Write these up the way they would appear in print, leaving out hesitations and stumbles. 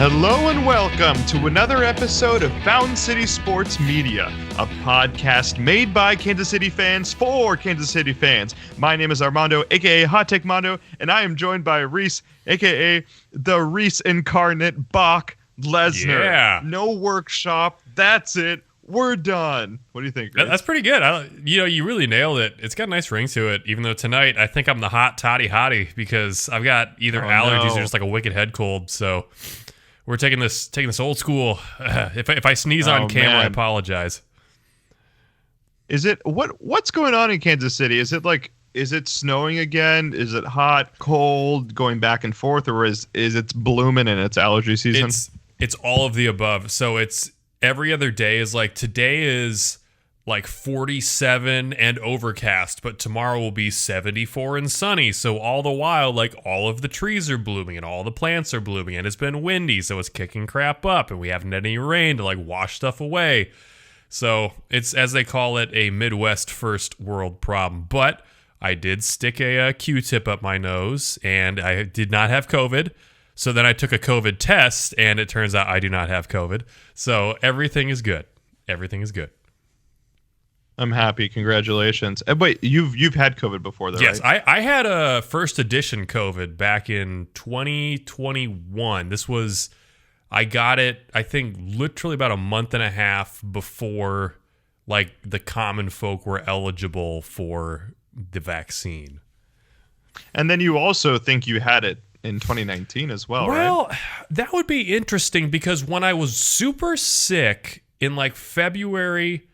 Hello and welcome to another episode of Fountain City Sports Media, a podcast made by Kansas City fans for Kansas City fans. My name is Armando, aka Hot Take Mondo, and I am joined by Reese, aka the Reese incarnate Bach Lesnar. Yeah. No workshop. That's it. We're done. What do you think, Reese? That's pretty good. You really nailed it. It's got a nice ring to it, even though tonight I think I'm the hot toddy hottie because I've got either allergies or just like a wicked head cold, so... We're taking this old school. If I sneeze on camera, man. I apologize. Is it what's going on in Kansas City? Is it snowing again? Is it hot, cold, going back and forth, or is it blooming in its allergy season? It's all of the above. So it's every other day is like today is like 47 and overcast, but tomorrow will be 74 and sunny. So all the while, like all of the trees are blooming and all the plants are blooming, and it's been windy, so it's kicking crap up, and we haven't had any rain to like wash stuff away. So it's, as they call it, a Midwest first world problem. But I did stick a Q-tip up my nose, and I did not have COVID. So then I took a COVID test, and it turns out I do not have COVID. So everything is good. Everything is good. I'm happy. Congratulations. Wait, you've had COVID before, though, yes, right? Yes, I had a first edition COVID back in 2021. I got it, I think, literally about a month and a half before, like, the common folk were eligible for the vaccine. And then you also think you had it in 2019 as well, right? Well, that would be interesting because when I was super sick in, like, February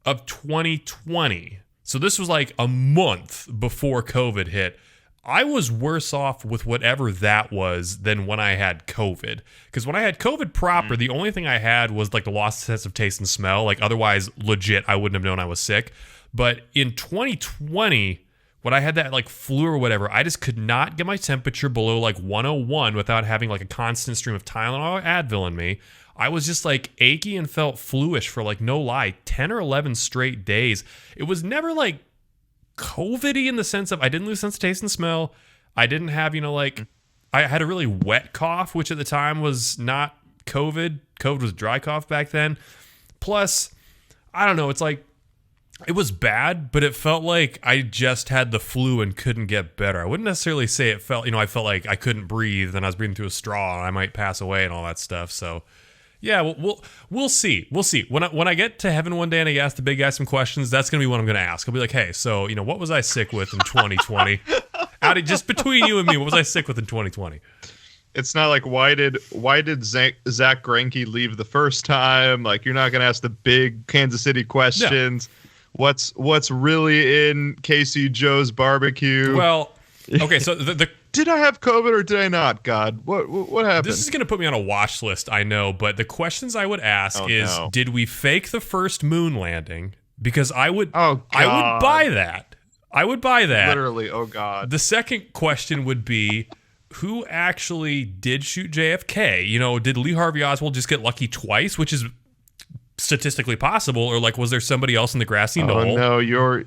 of 2020, so this was like a month before COVID hit, I was worse off with whatever that was than when I had COVID. Because when I had COVID proper, the only thing I had was like the lost sense of taste and smell. Like otherwise, legit, I wouldn't have known I was sick. But in 2020, when I had that like flu or whatever, I just could not get my temperature below like 101 without having like a constant stream of Tylenol or Advil in me. I was just like achy and felt fluish for like no lie, 10 or 11 straight days. It was never like COVID-y in the sense of I didn't lose sense of taste and smell. I didn't have, I had a really wet cough, which at the time was not COVID. COVID was dry cough back then. Plus, I don't know, it's like, it was bad, but it felt like I just had the flu and couldn't get better. I wouldn't necessarily say it felt, I felt like I couldn't breathe and I was breathing through a straw and I might pass away and all that stuff. So, yeah, we'll see. We'll see. When I get to heaven one day and I ask the big guy some questions, that's going to be what I'm going to ask. I'll be like, hey, so, what was I sick with in 2020? Just between you and me, what was I sick with in 2020? It's not like, why did Zach Greinke leave the first time? Like, you're not going to ask the big Kansas City questions. No. What's really in Casey Joe's barbecue? Well, okay, so the did I have COVID or did I not? God, what happened? This is going to put me on a watch list, I know, but the questions I would ask did we fake the first moon landing? Because I would buy that. I would buy that. Literally, oh God. The second question would be, who actually did shoot JFK? Did Lee Harvey Oswald just get lucky twice, which is statistically possible, or like was there somebody else in the grassy knoll? Oh no, you're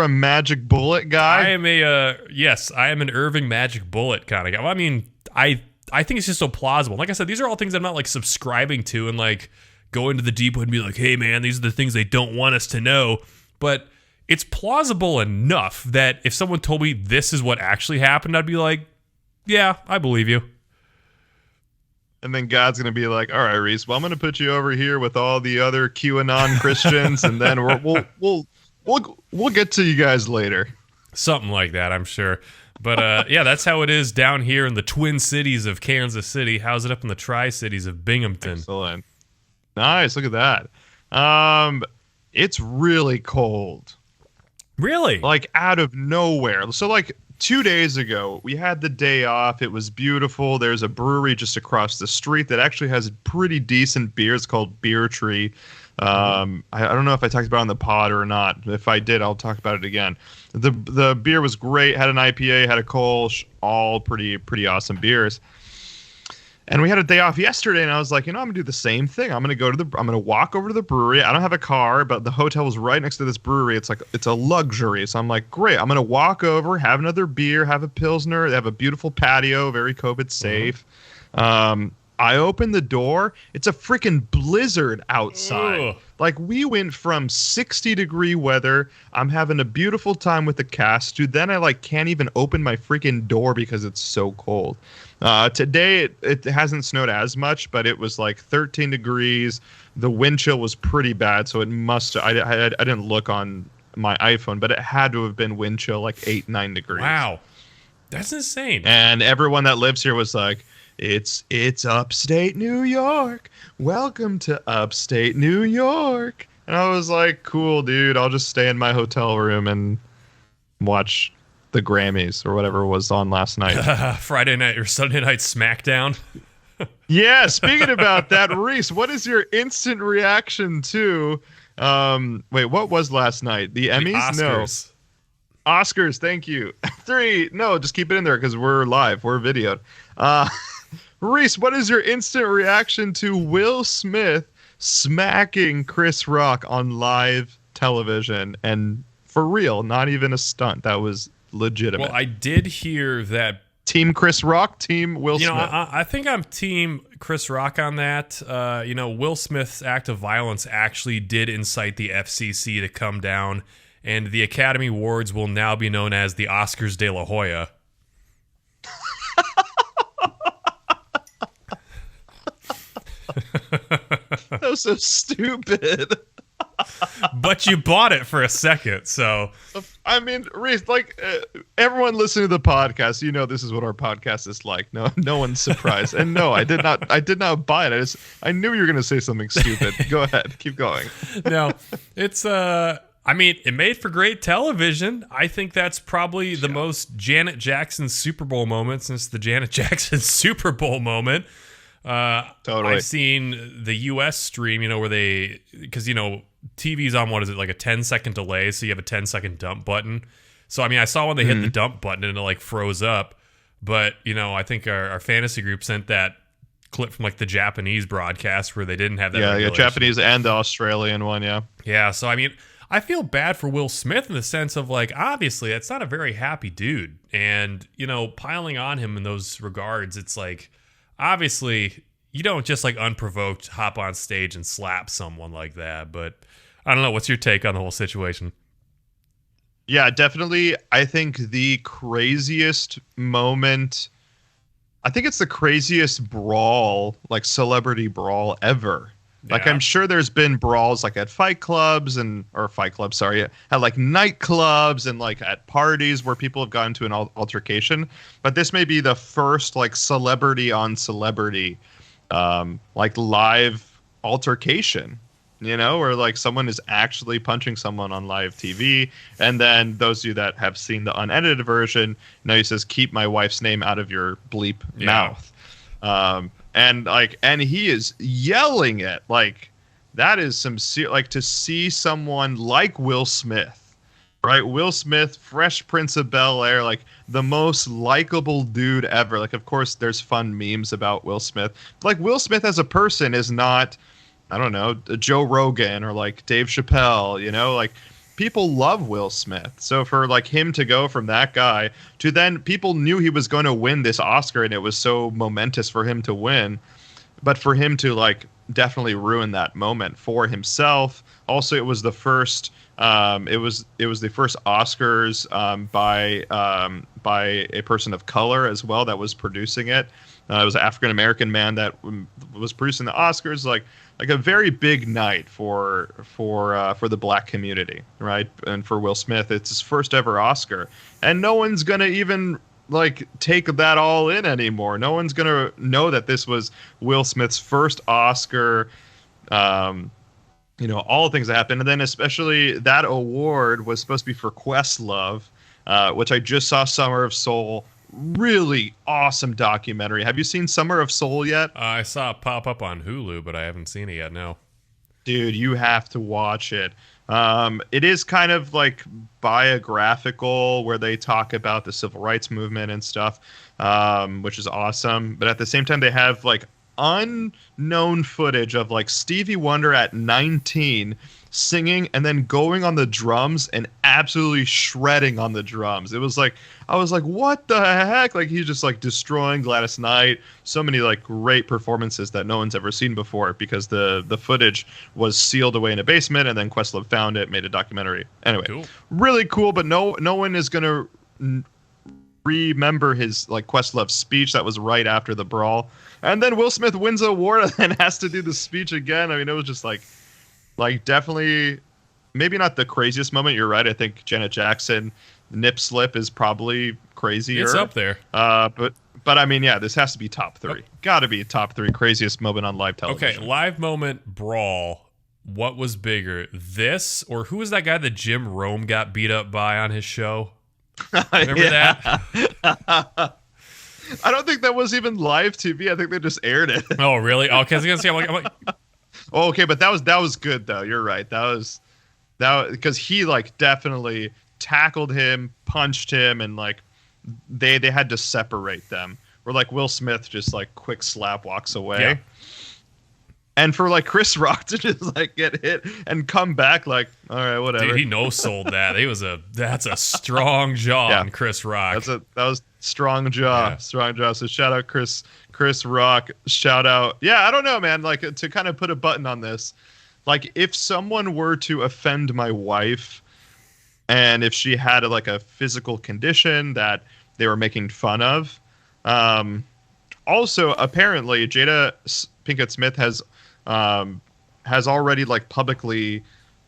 a magic bullet guy. I am I am an Irving magic bullet kind of guy. Well, I mean, I think it's just so plausible. Like I said, these are all things I'm not like subscribing to and like go into the deep wood and be like, hey man, these are the things they don't want us to know. But it's plausible enough that if someone told me this is what actually happened, I'd be like, yeah, I believe you. And then God's going to be like, all right, Reese, well, I'm going to put you over here with all the other QAnon Christians, and then we'll get to you guys later. Something like that, I'm sure. But yeah, that's how it is down here in the Twin Cities of Kansas City. How's it up in the Tri-Cities of Binghamton? Excellent. Nice. Look at that. It's really cold. Really? Like out of nowhere. So like 2 days ago, we had the day off. It was beautiful. There's a brewery just across the street that actually has pretty decent beer. It's called Beer Tree. I don't know if I talked about it on the pod or not. If I did, I'll talk about it again. The beer was great. Had an IPA, had a Kolsch, all pretty awesome beers. And we had a day off yesterday, and I was like, I'm gonna do the same thing. I'm gonna walk over to the brewery. I don't have a car, but the hotel was right next to this brewery. It's a luxury. So I'm like, great. I'm gonna walk over, have another beer, have a Pilsner. They have a beautiful patio, very COVID safe. I open the door. It's a freaking blizzard outside. Ugh. Like, we went from 60-degree weather. I'm having a beautiful time with the cast. Dude, then I like can't even open my freaking door because it's so cold. Today it hasn't snowed as much, but it was like 13 degrees. The wind chill was pretty bad, so it must. I didn't look on my iPhone, but it had to have been wind chill like 8-9 degrees. Wow, that's insane. And everyone that lives here was like, It's upstate New York. Welcome to upstate New York. And I was like, cool, dude. I'll just stay in my hotel room and watch the Grammys or whatever was on last night. Friday night or Sunday night SmackDown. Yeah, speaking about that, Reese, what is your instant reaction to wait, what was last night? The Emmys? The Oscars. No. Oscars, thank you. 3. No, just keep it in there because we're live. We're videoed. Reese, what is your instant reaction to Will Smith smacking Chris Rock on live television? And for real, not even a stunt. That was legitimate. Well, I did hear that. Team Chris Rock, team Will Smith. I think I'm team Chris Rock on that. Will Smith's act of violence actually did incite the FCC to come down, and the Academy Awards will now be known as the Oscars de la Hoya. That was so stupid. But you bought it for a second, so I mean, Reese, like everyone listening to the podcast, you know this is what our podcast is like. No one's surprised. And no, I did not buy it. I knew you were going to say something stupid. Go ahead, keep going. no, it's it made for great television. I think that's probably the most Janet Jackson Super Bowl moment since the Janet Jackson Super Bowl moment. Totally. I've seen the US stream, where because TV's on, what is it, like a 10-second delay, so you have a 10-second dump button. So I saw when they hit the dump button and it like froze up, but I think our fantasy group sent that clip from like the Japanese broadcast where they didn't have that. Yeah, Japanese and the Australian one. Yeah. So I feel bad for Will Smith in the sense of like, obviously that's not a very happy dude, and piling on him in those regards, it's like, obviously you don't just like unprovoked hop on stage and slap someone like that. But I don't know. What's your take on the whole situation? Yeah, definitely. I think the craziest moment, I think it's the craziest brawl, like celebrity brawl ever. Like, I'm sure there's been brawls like at at like nightclubs and like at parties where people have gotten into an altercation. But this may be the first like celebrity on celebrity, like live altercation, where like someone is actually punching someone on live TV. And then those of you that have seen the unedited version, he says, "Keep my wife's name out of your bleep mouth." And he is yelling it like that is to see someone like Will Smith, right? Will Smith, Fresh Prince of Bel-Air, like the most likable dude ever. Like, of course, there's fun memes about Will Smith. Like, Will Smith as a person is not, I don't know, Joe Rogan or like Dave Chappelle, like people love Will Smith. So for like him to go from that guy to then people knew he was going to win this Oscar and it was so momentous for him to win, but for him to like definitely ruin that moment for himself. Also, it was the first it was the first Oscars by a person of color as well that was producing it. It was an African American man that was producing the Oscars. Like a very big night for the black community, right? And for Will Smith, it's his first ever Oscar, and no one's gonna even like take that all in anymore. No one's gonna know that this was Will Smith's first Oscar. All the things that happened, and then especially that award was supposed to be for Questlove, which I just saw Summer of Soul. Really awesome documentary. Have you seen Summer of Soul yet? I saw it pop up on Hulu, but I haven't seen it yet. No. Dude, you have to watch it. It is kind of like biographical, where they talk about the civil rights movement and stuff, which is awesome. But at the same time, they have like unknown footage of like Stevie Wonder at 19 singing and then going on the drums and absolutely shredding on the drums. It was like, I was like, what the heck? Like, he's just like destroying Gladys Knight. So many like great performances that no one's ever seen before, because the footage was sealed away in a basement, and then Questlove found it, made a documentary. Anyway, cool. Really cool, but no one is gonna remember his like Questlove's speech that was right after the brawl. And then Will Smith wins an award and then has to do the speech again. I mean, it was just like definitely maybe not the craziest moment. You're right. I think Janet Jackson nip slip is probably crazier. It's up there. But I mean, yeah, this has to be top 3. Got to be top 3 craziest moment on live television. Okay, live moment brawl. What was bigger, this or who was that guy that Jim Rome got beat up by on his show? Remember that? I don't think that was even live TV. I think they just aired it. Oh, really? Okay, I was gonna say, I'm like, oh, okay, but that was good though. You're right. That was because he like definitely tackled him, punched him, and like they had to separate them. Where like Will Smith just like quick slap walks away. Yeah. And for like Chris Rock to just like get hit and come back like, all right, whatever. Dude, he no-sold that. That's a strong jaw on Chris Rock. That was strong jaw, strong jaw. So shout out Chris Rock. Shout out. Yeah, I don't know, man. Like to kind of put a button on this, like if someone were to offend my wife, and if she had like a physical condition that they were making fun of, also apparently Jada Pinkett Smith has already like publicly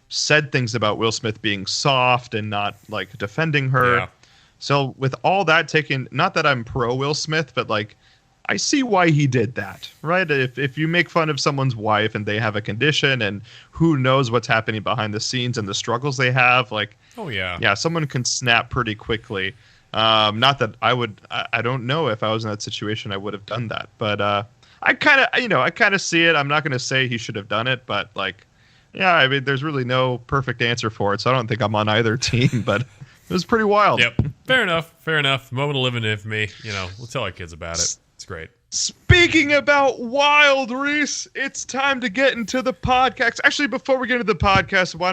said things about Will Smith being soft and not like defending her. Yeah. So with all that taken, not that I'm pro Will Smith, but like I see why he did that, right? If you make fun of someone's wife and they have a condition and who knows what's happening behind the scenes and the struggles they have, like, oh yeah, someone can snap pretty quickly. Not that I don't know if I was in that situation, I would have done that, but, I kind of see it. I'm not going to say he should have done it, but like, yeah, I mean, there's really no perfect answer for it. So I don't think I'm on either team, but it was pretty wild. Yep. Fair enough. Moment of living infamy. We'll tell our kids about it. It's great. Speaking about wild, Reese, it's time to get into the podcast. Actually, before we get into the podcast, why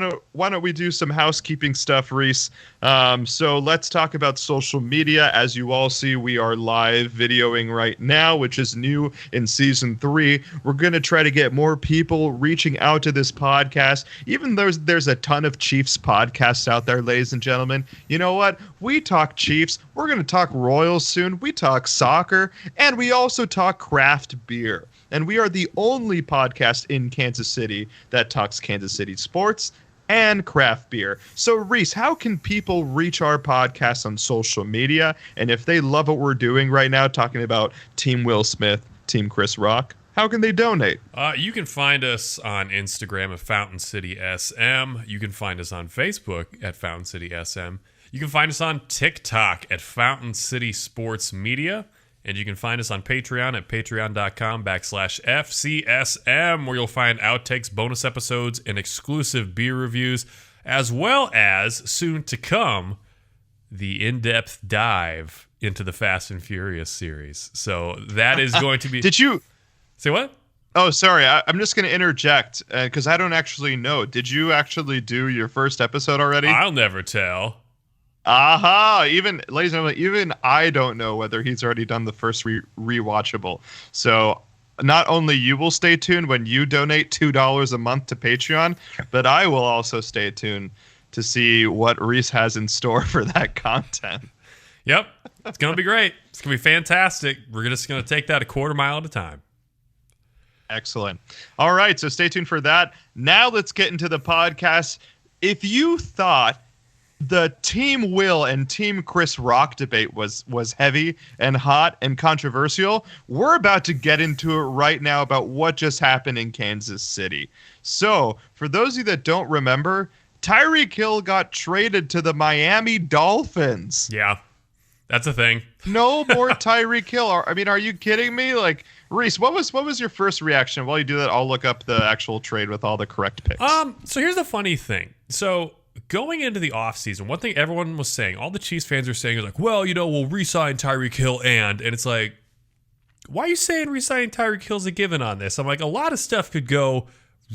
don't we do some housekeeping stuff, Reese? So let's talk about social media. As you all see, we are live videoing right now, which is new in season 3. We're going to try to get more people reaching out to this podcast. Even though there's a ton of Chiefs podcasts out there, ladies and gentlemen. You know what? We talk Chiefs. We're going to talk Royals soon. We talk soccer. And we also talk craft beer. And we are the only podcast in Kansas City that talks Kansas City sports and craft beer. So, Reese, how can people reach our podcast on social media? And if they love what we're doing right now, talking about Team Will Smith, Team Chris Rock, how can they donate? You can find us on Instagram at Fountain City SM. You can find us on Facebook at Fountain City SM. You can find us on TikTok at Fountain City Sports Media. And you can find us on Patreon at patreon.com/FCSM, where you'll find outtakes, bonus episodes, and exclusive beer reviews, as well as, soon to come, the in-depth dive into the Fast and Furious series. So that is going to be... Did you... Say what? Oh, sorry. I'm just going to interject, because I don't actually know. Did you actually do your first episode already? I'll never tell. Aha! Even, ladies and gentlemen, even I don't know whether he's already done the first rewatchable. So not only you will stay tuned when you donate $2 a month to Patreon, but I will also stay tuned to see what Reese has in store for that content. Yep. It's going to be great. It's going to be fantastic. We're just going to take that a quarter mile at a time. Excellent. All right, so stay tuned for that. Now let's get into the podcast. If you thought the Team Will and Team Chris Rock debate was heavy and hot and controversial, we're about to get into it right now about what just happened in Kansas City. So, for those of you that don't remember, Tyreek Hill got traded to the Miami Dolphins. Yeah, that's a thing. No more Tyreek Hill. Are you kidding me? Like, Reese, what was your first reaction? While you do that, I'll look up the actual trade with all the correct picks. So here's the funny thing. So going into the offseason, one thing everyone was saying, all the Chiefs fans are saying is like, well, we'll re-sign Tyreek Hill and it's like, why are you saying re-signing Tyreek Hill's a given on this? I'm like, a lot of stuff could go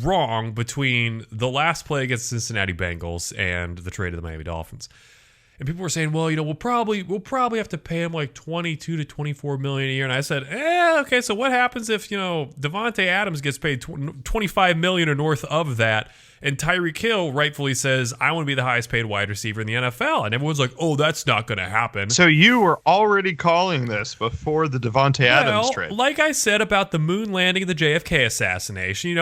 wrong between the last play against the Cincinnati Bengals and the trade of the Miami Dolphins. And people were saying, well, we'll probably have to pay him like 22 to 24 million a year. And I said, okay, so what happens if, Davante Adams gets paid 25 million or north of that, and Tyreek Hill rightfully says, I want to be the highest paid wide receiver in the NFL. And everyone's like, oh, that's not going to happen. So you were already calling this before the Davante Adams trade. Like I said about the moon landing and the JFK assassination,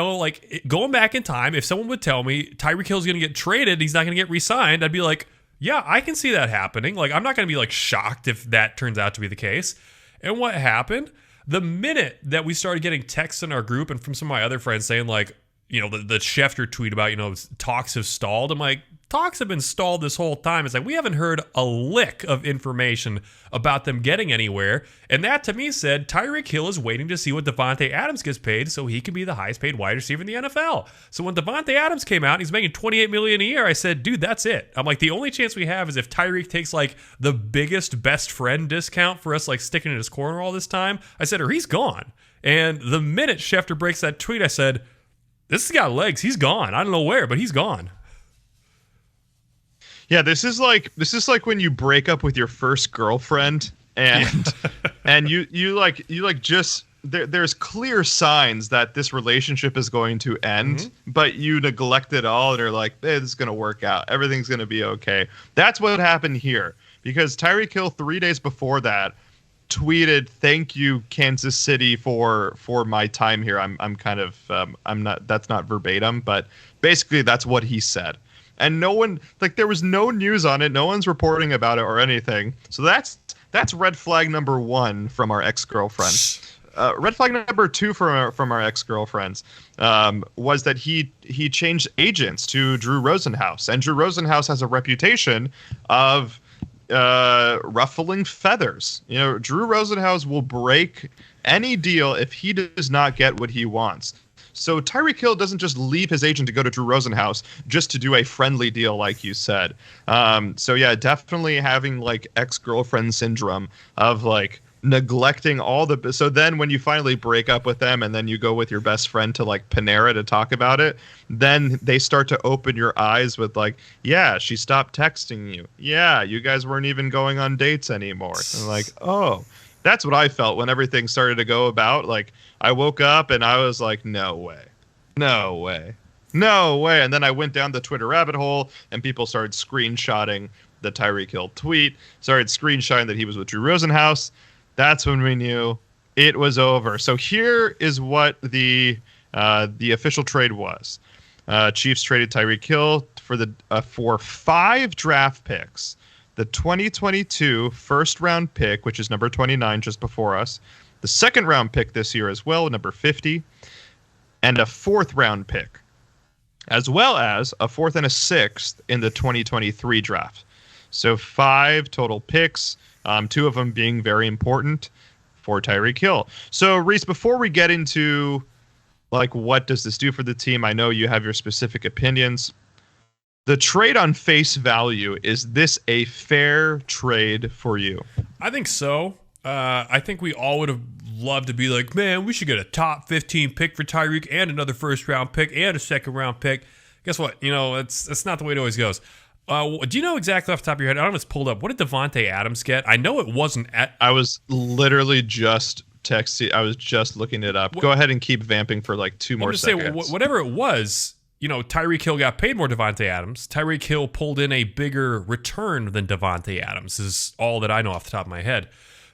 going back in time, if someone would tell me Tyreek Hill's going to get traded, he's not going to get re-signed, I'd be like, yeah, I can see that happening. Like, I'm not going to be like shocked if that turns out to be the case. And what happened? The minute that we started getting texts in our group and from some of my other friends saying like, the Schefter tweet about, talks have stalled. I'm like, talks have been stalled this whole time. It's like, we haven't heard a lick of information about them getting anywhere. And that to me said Tyreek Hill is waiting to see what Davante Adams gets paid so he can be the highest paid wide receiver in the NFL. So when Davante Adams came out and he's making $28 million a year, I said, dude, that's it. I'm like, the only chance we have is if Tyreek takes like the biggest best friend discount for us like sticking in his corner all this time. I said, or he's gone. And the minute Schefter breaks that tweet, I said, this has got legs. He's gone. I don't know where, but he's gone. Yeah, this is like when you break up with your first girlfriend and and you just there's clear signs that this relationship is going to end, but you neglect it all and are like, hey, this is going to work out. Everything's going to be okay. That's what happened here, because Tyreek Hill 3 days before that tweeted, "Thank you, Kansas City, for my time here." I'm kind of I'm not, that's not verbatim, but basically that's what he said. And no one, there was no news on it. No one's reporting about it or anything. So that's red flag number one from our ex-girlfriend. Red flag number two from our ex-girlfriends was that he changed agents to Drew Rosenhaus, and Drew Rosenhaus has a reputation of ruffling feathers. Drew Rosenhaus will break any deal if he does not get what he wants. So Tyreek Hill doesn't just leave his agent to go to Drew Rosenhaus just to do a friendly deal, like you said. So yeah, definitely having ex-girlfriend syndrome of neglecting all the. So then when you finally break up with them and then you go with your best friend to Panera to talk about it, then they start to open your eyes with yeah, she stopped texting you. Yeah, you guys weren't even going on dates anymore. And oh, that's what I felt when everything started to go about. I woke up and I was like, no way. And then I went down the Twitter rabbit hole and people started screenshotting the Tyreek Hill tweet, started screenshotting that he was with Drew Rosenhaus. That's when we knew it was over. So here is what the official trade was. Chiefs traded Tyreek Hill for 5 draft picks. The 2022 first round pick, which is number 29, just before us. The second round pick this year as well, number 50. And a 4th round pick, as well as a 4th and a 6th in the 2023 draft. So 5 total picks, 2 of them being very important for Tyreek Hill. So Reese, before we get into what does this do for the team, I know you have your specific opinions. The trade on face value, is this a fair trade for you? I think so. I think we all would have loved to be like, man, we should get a top 15 pick for Tyreek and another first round pick and a second round pick. Guess what? That's not the way it always goes. Do you know exactly off the top of your head? I don't know if it's pulled up. What did Davante Adams get? I know it wasn't at. I was literally just texting. I was just looking it up. Go ahead and keep vamping for 2 more seconds. Say, whatever it was, Tyreek Hill got paid more Davante Adams. Tyreek Hill pulled in a bigger return than Davante Adams is all that I know off the top of my head.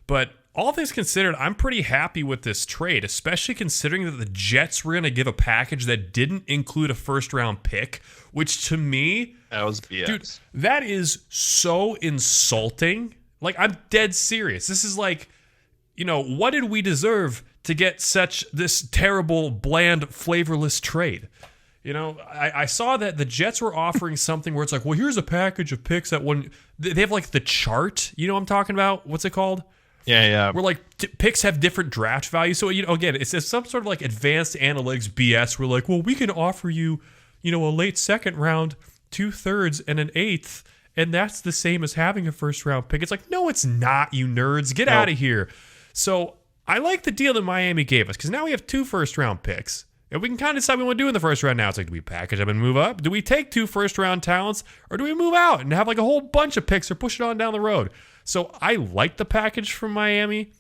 But all things considered, I'm pretty happy with this trade, especially considering that the Jets were going to give a package that didn't include a first-round pick, which to me... That was BS. Dude, that is so insulting. I'm dead serious. This is what did we deserve to get this terrible, bland, flavorless trade? I saw that the Jets were offering something where it's well, here's a package of picks that when they have the chart. You know what I'm talking about? What's it called? Yeah. Where picks have different draft values. So again, it's some sort of advanced analytics BS. We're well, we can offer you, a late second round, 2/3 and an 1/8, and that's the same as having a first round pick. It's no, it's not, you nerds. Get out of here. So I like the deal that Miami gave us because now we have 2 first round picks. And we can kind of decide what we want to do in the first round now. It's like, do we package up and move up? Do we take 2 first-round talents? Or do we move out and have like a whole bunch of picks or push it on down the road? So I like the package from Miami.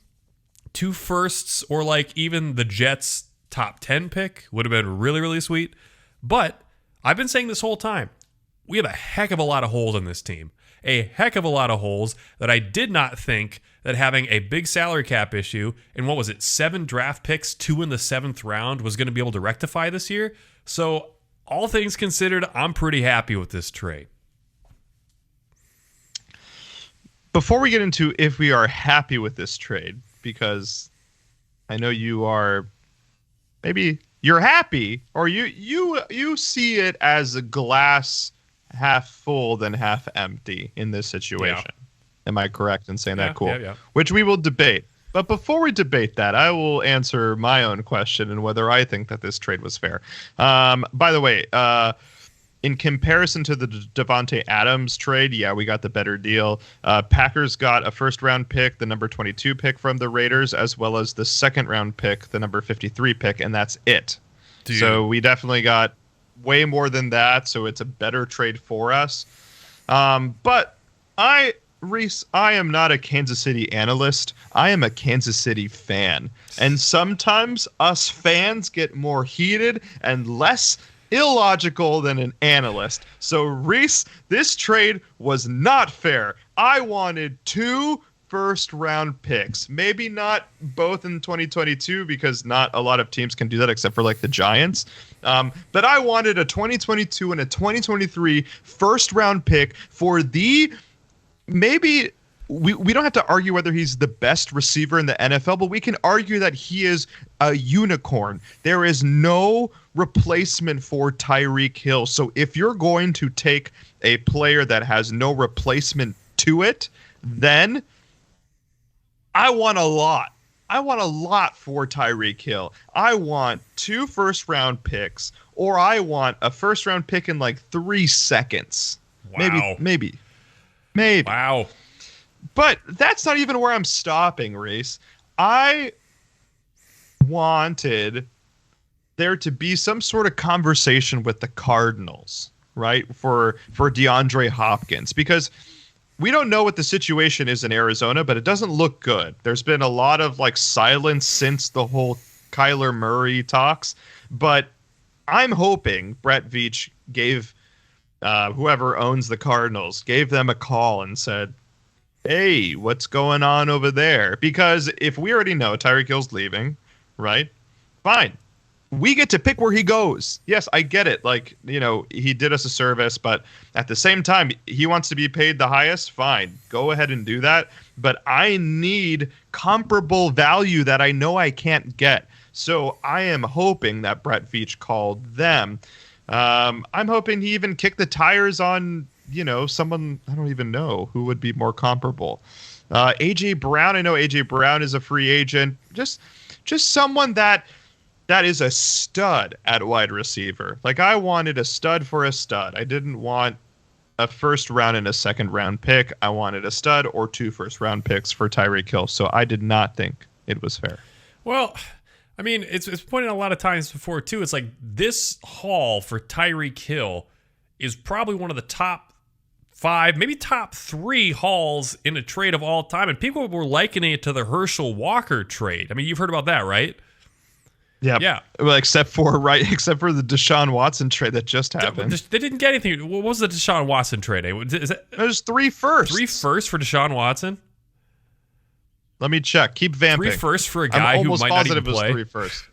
2 firsts or like even the Jets' top 10 pick would have been really, really sweet. But I've been saying this whole time, we have a heck of a lot of holes in this team. A heck of a lot of holes that I did not think that having a big salary cap issue and 7 draft picks, 2 in the 7th round was going to be able to rectify this year. So all things considered, I'm pretty happy with this trade. Before we get into if we are happy with this trade, because I know you are, maybe you're happy, or you see it as a glass half full than half empty in this situation. Yeah. Am I correct in saying that? Cool. Yeah. Which we will debate. But before we debate that, I will answer my own question and whether I think that this trade was fair. By the way, in comparison to the Devontae Adams trade, yeah, we got the better deal. Packers got a first-round pick, the number 22 pick from the Raiders, as well as the second-round pick, the number 53 pick, and that's it. Dude. So we definitely got way more than that, so it's a better trade for us. But Reese, I am not a Kansas City analyst. I am a Kansas City fan. And sometimes us fans get more heated and less illogical than an analyst. So, Reese, this trade was not fair. I wanted 2 first-round picks. Maybe not both in 2022 because not a lot of teams can do that except for like the Giants. But I wanted a 2022 and a 2023 first-round pick for the maybe we don't have to argue whether he's the best receiver in the NFL, but we can argue that he is a unicorn. There is no replacement for Tyreek Hill. So if you're going to take a player that has no replacement to it, then I want a lot. I want a lot for Tyreek Hill. I want 2 first-round picks, or I want a first-round pick in like 3 seconds. Wow. Maybe. Wow. But that's not even where I'm stopping, Reese. I wanted there to be some sort of conversation with the Cardinals, right, for DeAndre Hopkins, because we don't know what the situation is in Arizona, but it doesn't look good. There's been a lot of like silence since the whole Kyler Murray talks, but I'm hoping Brett Veach gave whoever owns the Cardinals, gave them a call and said, hey, what's going on over there? Because if we already know Tyreek Hill's leaving, right? Fine. We get to pick where he goes. Yes, I get it. Like, you know, he did us a service, but at the same time, he wants to be paid the highest. Fine. Go ahead and do that. But I need comparable value that I know I can't get. So I am hoping that Brett Veach called them. I'm hoping he even kicked the tires on, you know, someone I don't even know who would be more comparable. A.J. Brown, I know A.J. Brown is a free agent. Just someone that is a stud at wide receiver. Like, I wanted a stud for a stud. I didn't want a first round and a second round pick. I wanted a stud or 2 first round picks for Tyreek Hill. So I did not think it was fair. Well, I mean, it's pointed out a lot of times before, too. It's like this haul for Tyreek Hill is probably one of the top 5, maybe top 3 hauls in a trade of all time. And people were likening it to the Herschel Walker trade. I mean, you've heard about that, right? Yeah. Well, except for the Deshaun Watson trade that just happened. They didn't get anything. What was the Deshaun Watson trade? It was 3 firsts. 3 firsts for Deshaun Watson? Let me check. Keep vamping. 3 firsts for a guy who might not even play. I'm almost positive it was 3 firsts.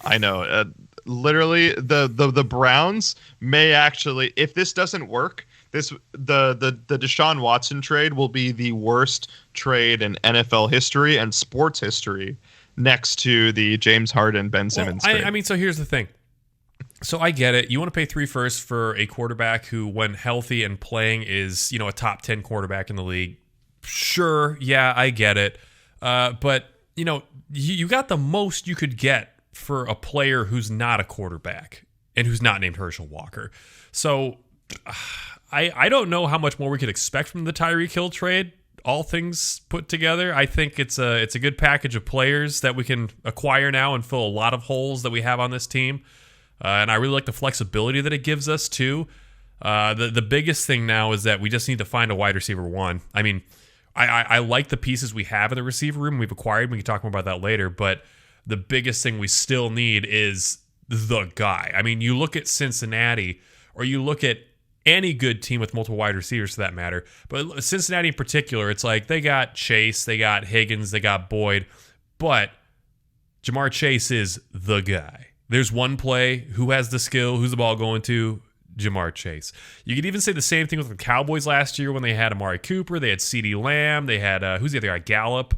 I know. Literally, the Browns may actually, if this doesn't work, the Deshaun Watson trade will be the worst trade in NFL history and sports history, next to the James Harden, Ben Simmons trade. I mean, so here's the thing. So I get it. You want to pay 3 firsts for a quarterback who, when healthy and playing, is, you know, a top 10 quarterback in the league. Sure, yeah, I get it. But, you know, you got the most you could get for a player who's not a quarterback and who's not named Herschel Walker. So I don't know how much more we could expect from the Tyreek Hill trade. all things put together. I think it's a good package of players that we can acquire now and fill a lot of holes that we have on this team. And I really like the flexibility that it gives us too. The biggest thing now is that we just need to find a wide receiver one. I mean, I like the pieces we have in the receiver room we've acquired. We can talk more about that later. But the biggest thing we still need is the guy. I mean, you look at Cincinnati, or you look at any good team with multiple wide receivers for that matter. But Cincinnati in particular, it's like they got Chase, they got Higgins, they got Boyd. But Jamar Chase is the guy. There's one play, who has the skill, who's the ball going to? Jamar Chase. You could even say the same thing with the Cowboys last year when they had Amari Cooper, they had CeeDee Lamb, they had, who's the other guy? Gallup,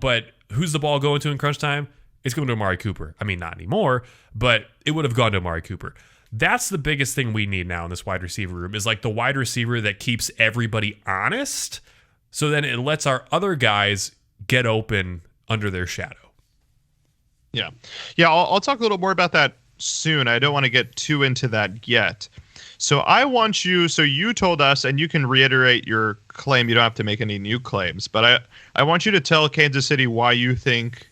but who's the ball going to in crunch time? It's going to Amari Cooper. I mean, not anymore, but it would have gone to Amari Cooper. That's the biggest thing we need now in this wide receiver room is like the wide receiver that keeps everybody honest. So then it lets our other guys get open under their shadow. Yeah. I'll talk a little more about that soon. I don't want to get too into that yet. So you told us, and you can reiterate your claim. You don't have to make any new claims, but I want you to tell Kansas City why you think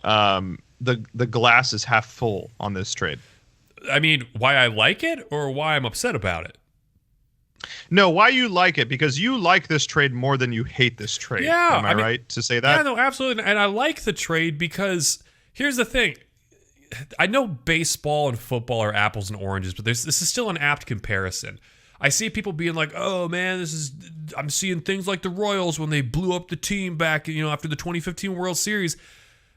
the glass is half full on this trade. I mean, why I like it or why I'm upset about it? No, why you like it, because you like this trade more than you hate this trade. Yeah. Am I mean, right to say that? Yeah, no, absolutely. And I like the trade because here's the thing. I know baseball and football are apples and oranges, but this is still an apt comparison. I see people being like, oh man, I'm seeing things like the Royals when they blew up the team back, after the 2015 World Series.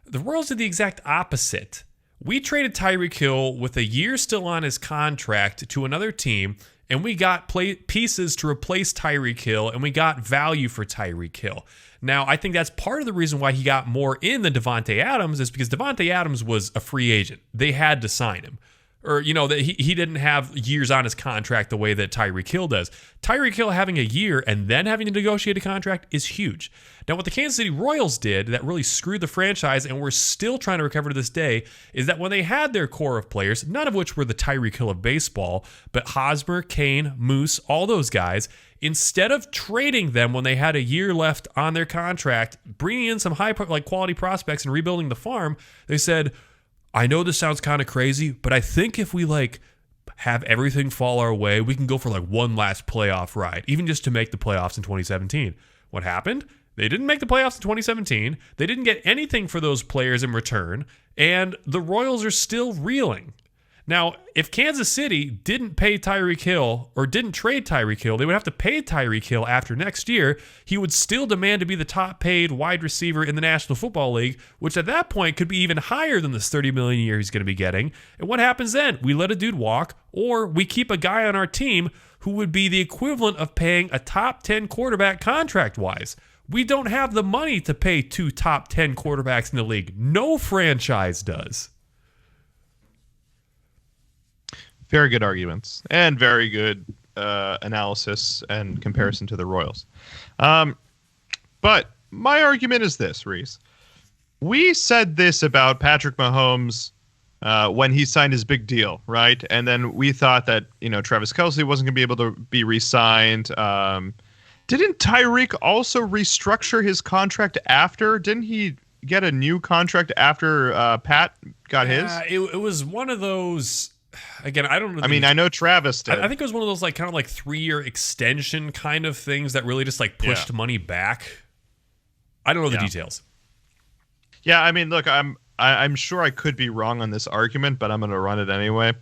The Royals did the exact opposite. We traded Tyreek Hill with a year still on his contract to another team, and we got pieces to replace Tyreek Hill, and we got value for Tyreek Hill. Now, I think that's part of the reason why he got more in than Devontae Adams is because Devontae Adams was a free agent. They had to sign him. Or, that he didn't have years on his contract the way that Tyreek Hill does. Tyreek Hill having a year and then having to negotiate a contract is huge. Now, what the Kansas City Royals did that really screwed the franchise, and we're still trying to recover to this day, is that when they had their core of players, none of which were the Tyreek Hill of baseball, but Hosmer, Kane, Moose, all those guys, instead of trading them when they had a year left on their contract, bringing in some high quality prospects and rebuilding the farm, they said, I know this sounds kind of crazy, but I think if we have everything fall our way, we can go for one last playoff ride, even just to make the playoffs in 2017. What happened? They didn't make the playoffs in 2017. They didn't get anything for those players in return, and the Royals are still reeling. Now, if Kansas City didn't pay Tyreek Hill or didn't trade Tyreek Hill, they would have to pay Tyreek Hill after next year. He would still demand to be the top paid wide receiver in the National Football League, which at that point could be even higher than this $30 million a year he's going to be getting. And what happens then? We let a dude walk, or we keep a guy on our team who would be the equivalent of paying a top 10 quarterback contract-wise. We don't have the money to pay 2 top 10 quarterbacks in the league. No franchise does. Very good arguments and very good analysis and comparison to the Royals. But my argument is this, Reese. We said this about Patrick Mahomes when he signed his big deal, right? And then we thought that, Travis Kelce wasn't going to be able to be re-signed. Didn't Tyreek also restructure his contract after? Didn't he get a new contract after Pat got his? It was one of those... Again, I don't know. I know Travis did. I think it was one of those kind of 3-year extension kind of things that really just pushed money back. I don't know the details. Yeah, look, I'm sure I could be wrong on this argument, but I'm going to run it anyway.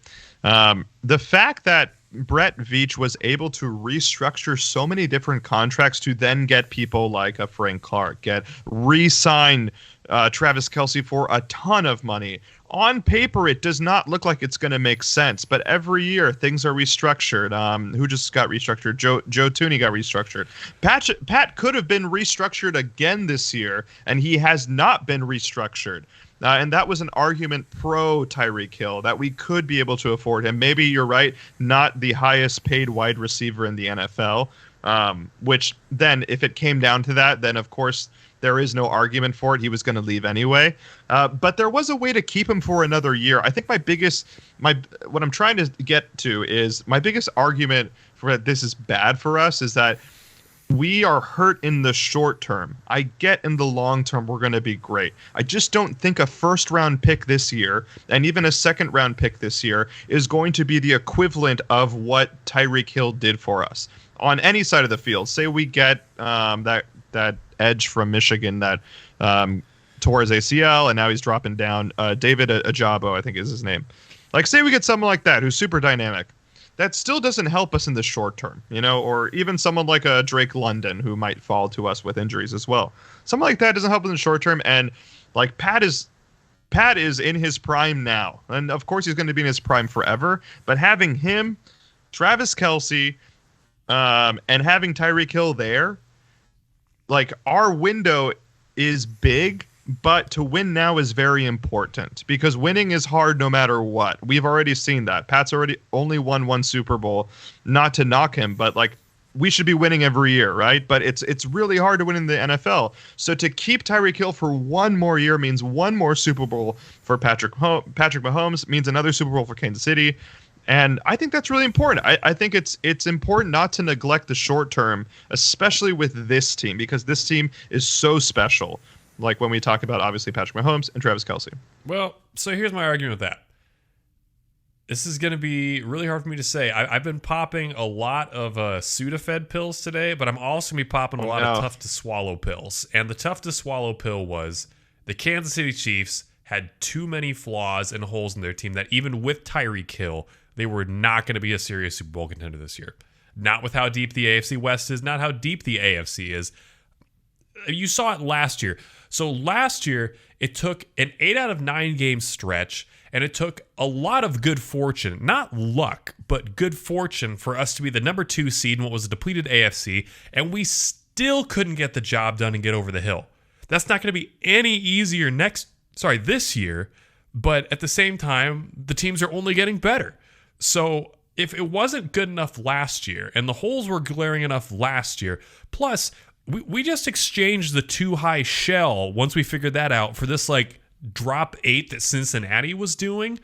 The fact that Brett Veach was able to restructure so many different contracts to then get people like a Frank Clark, re-sign Travis Kelce for a ton of money. On paper, it does not look like it's going to make sense, but every year things are restructured. Who just got restructured? Joe Tooney got restructured. Pat could have been restructured again this year, and he has not been restructured. And that was an argument pro Tyreek Hill, that we could be able to afford him. Maybe you're right, not the highest paid wide receiver in the NFL, which then if it came down to that, then of course there is no argument for it. He was going to leave anyway. But there was a way to keep him for another year. I think what I'm trying to get to is my biggest argument for that this is bad for us is that we are hurt in the short term. I get in the long term we're going to be great. I just don't think a first round pick this year and even a second round pick this year is going to be the equivalent of what Tyreek Hill did for us on any side of the field. Say we get that edge from Michigan that tore his ACL and now he's dropping down. David Ajabo, I think is his name. Like, say we get someone like that who's super dynamic. That still doesn't help us in the short term, or even someone like a Drake London who might fall to us with injuries as well. Someone like that doesn't help in the short term. And like Pat is in his prime now. And of course he's going to be in his prime forever. But having him, Travis Kelce, and having Tyreek Hill there, like our window is big. But to win now is very important because winning is hard no matter what. We've already seen that. Pat's already only won one Super Bowl. Not to knock him, but like we should be winning every year, right? But it's really hard to win in the NFL. So to keep Tyreek Hill for one more year means one more Super Bowl for Patrick Mahomes, means another Super Bowl for Kansas City. And I think that's really important. I think it's important not to neglect the short term, especially with this team, because this team is so special. Like when we talk about, obviously, Patrick Mahomes and Travis Kelce. Well, so here's my argument with that. This is going to be really hard for me to say. I've been popping a lot of Sudafed pills today, but I'm also going to be popping a lot of tough-to-swallow pills. And the tough-to-swallow pill was the Kansas City Chiefs had too many flaws and holes in their team that even with Tyreek Hill, they were not going to be a serious Super Bowl contender this year. Not with how deep the AFC West is, not how deep the AFC is. You saw it last year. So last year, it took an 8 out of 9 game stretch, and it took a lot of good fortune, not luck, but good fortune for us to be the number 2 seed in what was a depleted AFC, and we still couldn't get the job done and get over the hill. That's not going to be any easier this year, but at the same time, the teams are only getting better. So if it wasn't good enough last year, and the holes were glaring enough last year, plus we just exchanged the too high shell once we figured that out for this like drop 8 that Cincinnati was doing.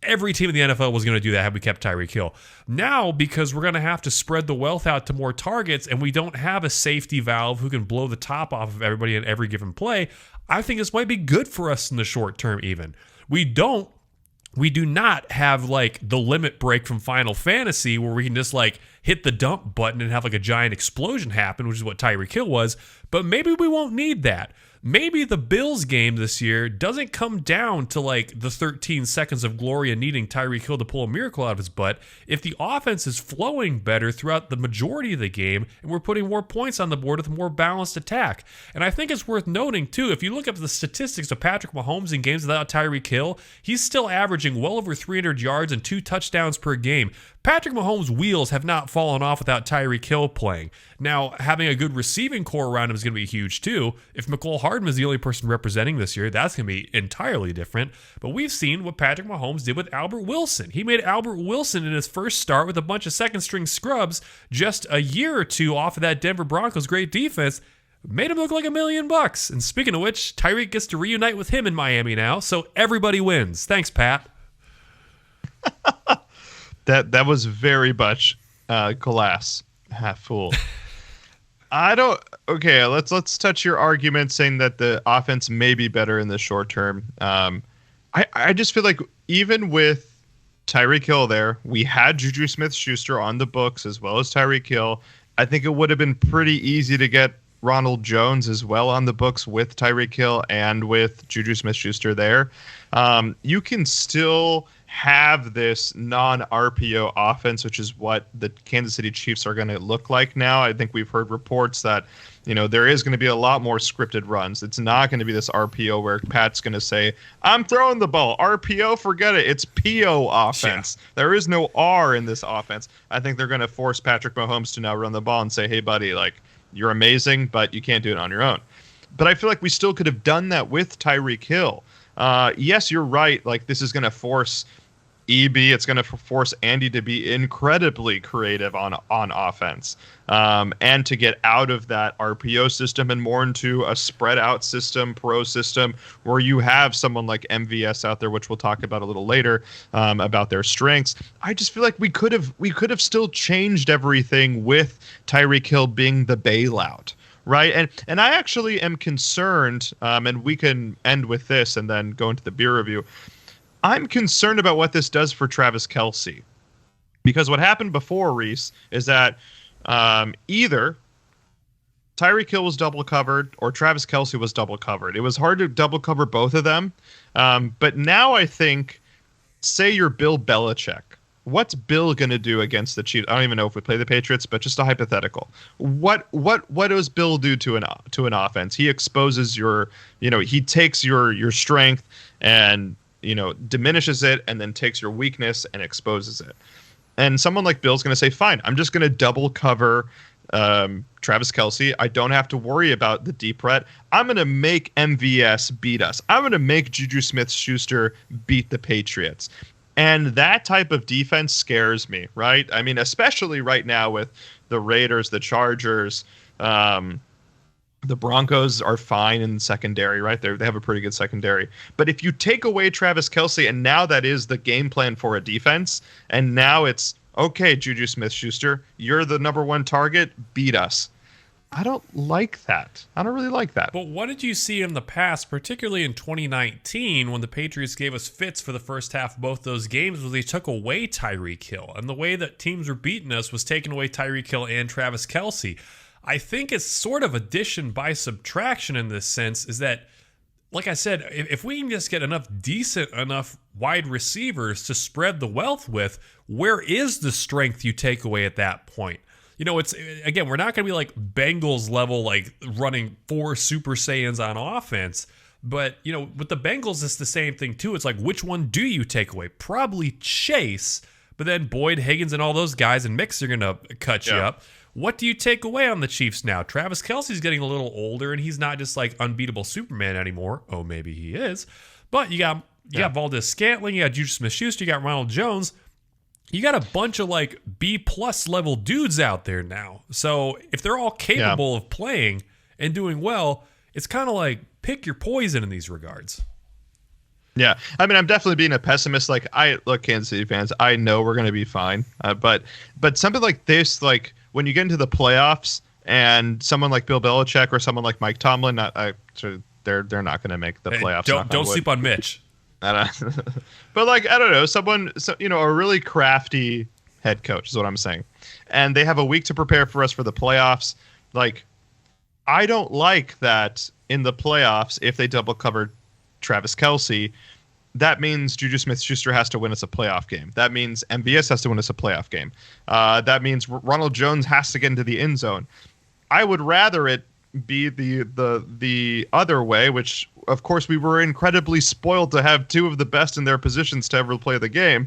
Every team in the NFL was going to do that had we kept Tyreek Hill. Now, because we're going to have to spread the wealth out to more targets and we don't have a safety valve who can blow the top off of everybody in every given play, I think this might be good for us in the short term even. We do not have like the limit break from Final Fantasy where we can just like hit the dump button and have like a giant explosion happen, which is what Tyreek Hill was. But maybe we won't need that. Maybe the Bills game this year doesn't come down to like the 13 seconds of glory and needing Tyreek Hill to pull a miracle out of his butt. If the offense is flowing better throughout the majority of the game and we're putting more points on the board with a more balanced attack. And I think it's worth noting too, if you look up the statistics of Patrick Mahomes in games without Tyreek Hill, he's still averaging well over 300 yards and 2 touchdowns per game. Patrick Mahomes' wheels have not fallen off without Tyreek Hill playing. Now, having a good receiving core around him is going to be huge too. If McCole Hardman is the only person representing this year, that's going to be entirely different. But we've seen what Patrick Mahomes did with Albert Wilson. He made Albert Wilson in his first start with a bunch of second-string scrubs just a year or two off of that Denver Broncos great defense. Made him look like $1 million. And speaking of which, Tyreek gets to reunite with him in Miami now, so everybody wins. Thanks, Pat. That was very much glass half full. Okay, let's touch your argument saying that the offense may be better in the short term. I just feel like even with Tyreek Hill there, we had Juju Smith-Schuster on the books as well as Tyreek Hill. I think it would have been pretty easy to get Ronald Jones as well on the books with Tyreek Hill and with Juju Smith-Schuster there. You can still have this non-RPO offense, which is what the Kansas City Chiefs are going to look like now. I think we've heard reports that, there is going to be a lot more scripted runs. It's not going to be this RPO where Pat's going to say, I'm throwing the ball. RPO, forget it. It's PO offense. Yeah. There is no R in this offense. I think they're going to force Patrick Mahomes to now run the ball and say, hey, buddy, like, you're amazing, but you can't do it on your own. But I feel like we still could have done that with Tyreek Hill. Yes, you're right. Like, this is going to force It's going to force Andy to be incredibly creative on offense, and to get out of that RPO system and more into a spread out system, pro system, where you have someone like MVS out there, which we'll talk about a little later, about their strengths. I just feel like we could have still changed everything with Tyreek Hill being the bailout. Right. And I actually am concerned, and we can end with this and then go into the beer review. I'm concerned about what this does for Travis Kelce, because what happened before, Reese, is that either Tyreek Hill was double covered or Travis Kelce was double covered. It was hard to double cover both of them. But now I think, say you're Bill Belichick. What's Bill going to do against the Chiefs? I don't even know if we play the Patriots, but just a hypothetical. What does Bill do to an offense? He exposes he takes your strength and diminishes it, and then takes your weakness and exposes it. And someone like Bill's going to say, fine, I'm just going to double cover Travis Kelce. I don't have to worry about the deep threat. I'm going to make MVS beat us. I'm going to make Juju Smith-Schuster beat the Patriots. And that type of defense scares me, right? I mean, especially right now with the Raiders, the Chargers, the Broncos are fine in secondary, right? They have a pretty good secondary. But if you take away Travis Kelce, and now that is the game plan for a defense, and now it's, okay, Juju Smith-Schuster, you're the number one target, beat us. I don't like that. I don't really like that. But what did you see in the past, particularly in 2019, when the Patriots gave us fits for the first half of both those games, was they took away Tyreek Hill. And the way that teams were beating us was taking away Tyreek Hill and Travis Kelce. I think it's sort of addition by subtraction in this sense, is that, like I said, if we can just get decent enough wide receivers to spread the wealth with, where is the strength you take away at that point? It's, again, we're not going to be like Bengals level, like running 4 Super Saiyans on offense. But, with the Bengals, it's the same thing, too. It's like, which one do you take away? Probably Chase. But then Boyd, Higgins, and all those guys and Mix are going to cut you up. What do you take away on the Chiefs now? Travis Kelce's getting a little older, and he's not just like unbeatable Superman anymore. Oh, maybe he is. But you got Valdes-Scantling, you got Juju Smith-Schuster, you got Ronald Jones. You got a bunch of like B+ level dudes out there now. So if ththey're all capable of playing and doing well, it's kind of like pick your poison in these regards. Yeah, I mean, I'm definitely being a pessimist. Like, look, Kansas City fans, I know we're going to be fine. But something like this, like when you get into the playoffs and someone like Bill Belichick or someone like Mike Tomlin, they're not going to make the playoffs. Don't sleep on Mitch. But like, I don't know, a really crafty head coach is what I'm saying. And they have a week to prepare for us for the playoffs. Like, I don't like that in the playoffs, if they double cover Travis Kelce, that means Juju Smith-Schuster has to win us a playoff game. That means MVS has to win us a playoff game. That means Ronald Jones has to get into the end zone. I would rather it be the other way, which of course we were incredibly spoiled to have 2 of the best in their positions to ever play the game.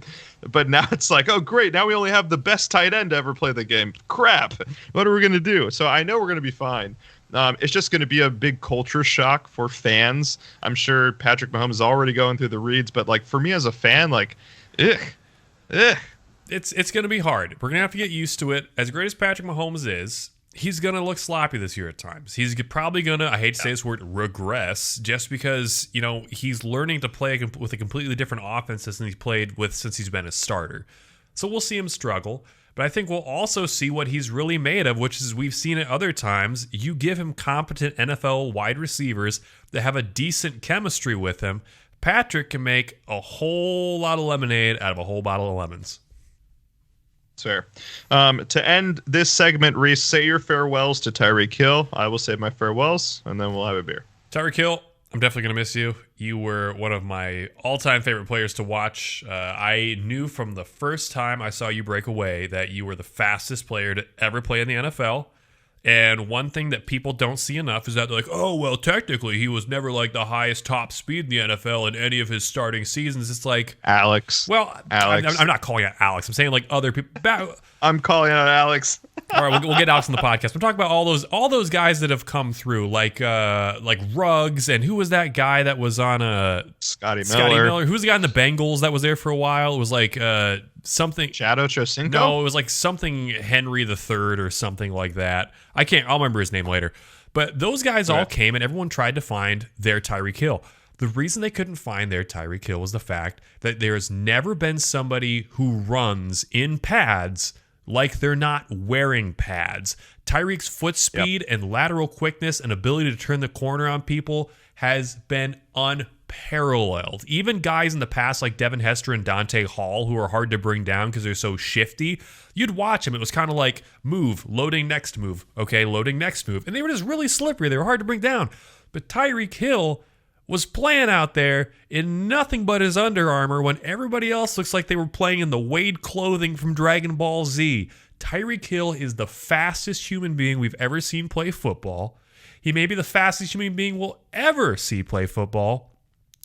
But now it's like, oh great, now we only have the best tight end to ever play the game. Crap. What are we going to do? So I know we're going to be fine. It's just going to be a big culture shock for fans. I'm sure Patrick Mahomes is already going through the reads, but like for me as a fan, like, ugh. It's going to be hard. We're going to have to get used to it. As great as Patrick Mahomes is, he's going to look sloppy this year at times. He's probably going to, I hate to say this word, regress, just because, he's learning to play with a completely different offense than he's played with since he's been a starter. So we'll see him struggle. But I think we'll also see what he's really made of, which is we've seen it other times. You give him competent NFL wide receivers that have a decent chemistry with him, Patrick can make a whole lot of lemonade out of a whole bottle of lemons. It's fair. To end this segment, Reese, say your farewells to Tyreek Hill. I will say my farewells, and then we'll have a beer. Tyreek Hill, I'm definitely going to miss you. You were one of my all-time favorite players to watch. I knew from the first time I saw you break away that you were the fastest player to ever play in the NFL. And one thing that people don't see enough is that they're like, oh, well, technically he was never like the highest top speed in the NFL in any of his starting seasons. It's like Alex. Well, Alex. I'm not calling out Alex. I'm saying like other people. I'm calling out Alex. All right, we'll get Alex on the podcast. I'm talking about all those guys that have come through, like Ruggs, and who was that guy that was on Scotty Miller. Who was the guy in the Bengals that was there for a while? It was like something. Shadow Chosinko? No, it was like something Henry the Third or something like that. I'll remember his name later. But those guys all came, and everyone tried to find their Tyreek Hill. The reason they couldn't find their Tyreek Hill was the fact that there's never been somebody who runs in pads like they're not wearing pads. Tyreek's foot speed and lateral quickness and ability to turn the corner on people has been unparalleled. Even guys in the past like Devin Hester and Dante Hall, who are hard to bring down because they're so shifty, you'd watch them. It was kind of like move, loading, next move. Okay, loading, next move. And they were just really slippery. They were hard to bring down. But Tyreek Hill was playing out there in nothing but his Under Armour when everybody else looks like they were playing in the Wade clothing from Dragon Ball Z. Tyreek Hill is the fastest human being we've ever seen play football. He may be the fastest human being we'll ever see play football.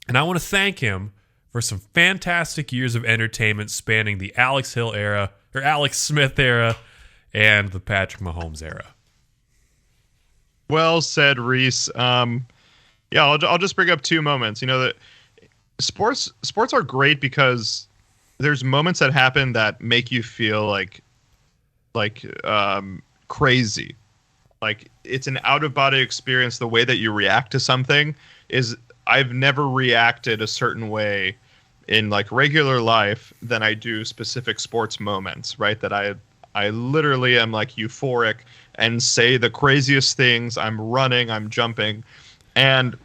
And I want to thank him for some fantastic years of entertainment spanning the Alex Smith era and the Patrick Mahomes era. Well said, Reese. Yeah, I'll just bring up two moments. You know, that sports are great because there's moments that happen that make you feel like crazy. Like it's an out of body experience. The way that you react to something is I've never reacted a certain way in like regular life than I do specific sports moments, right? That I literally am like euphoric and say the craziest things. I'm running, I'm jumping. And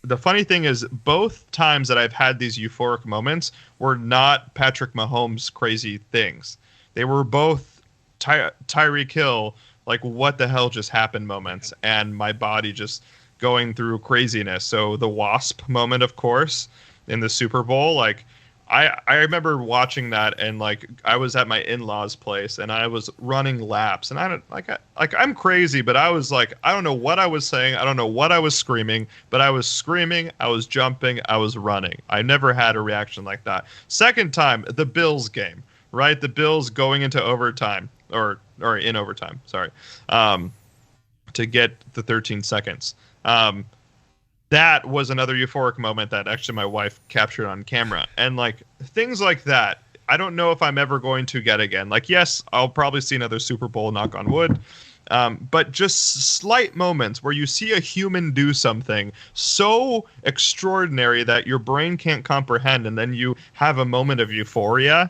the funny thing is, both times that I've had these euphoric moments were not Patrick Mahomes crazy things. They were both Tyreek Hill, like what the hell just happened moments, and my body just going through craziness. So the wasp moment, of course, in the Super Bowl, like I remember watching that, and like I was at my in-laws' place and I was running laps, and I'm crazy, but I was like, I don't know what I was saying, I don't know what I was screaming, but I was screaming, I was jumping, I was running. I never had a reaction like that. Second time, the Bills game, right? The Bills going into overtime or in overtime, sorry, to get the 13 seconds. That was another euphoric moment that actually my wife captured on camera. And like things like that, I don't know if I'm ever going to get again. Like, yes, I'll probably see another Super Bowl, knock on wood. But just slight moments where you see a human do something so extraordinary that your brain can't comprehend, and then you have a moment of euphoria.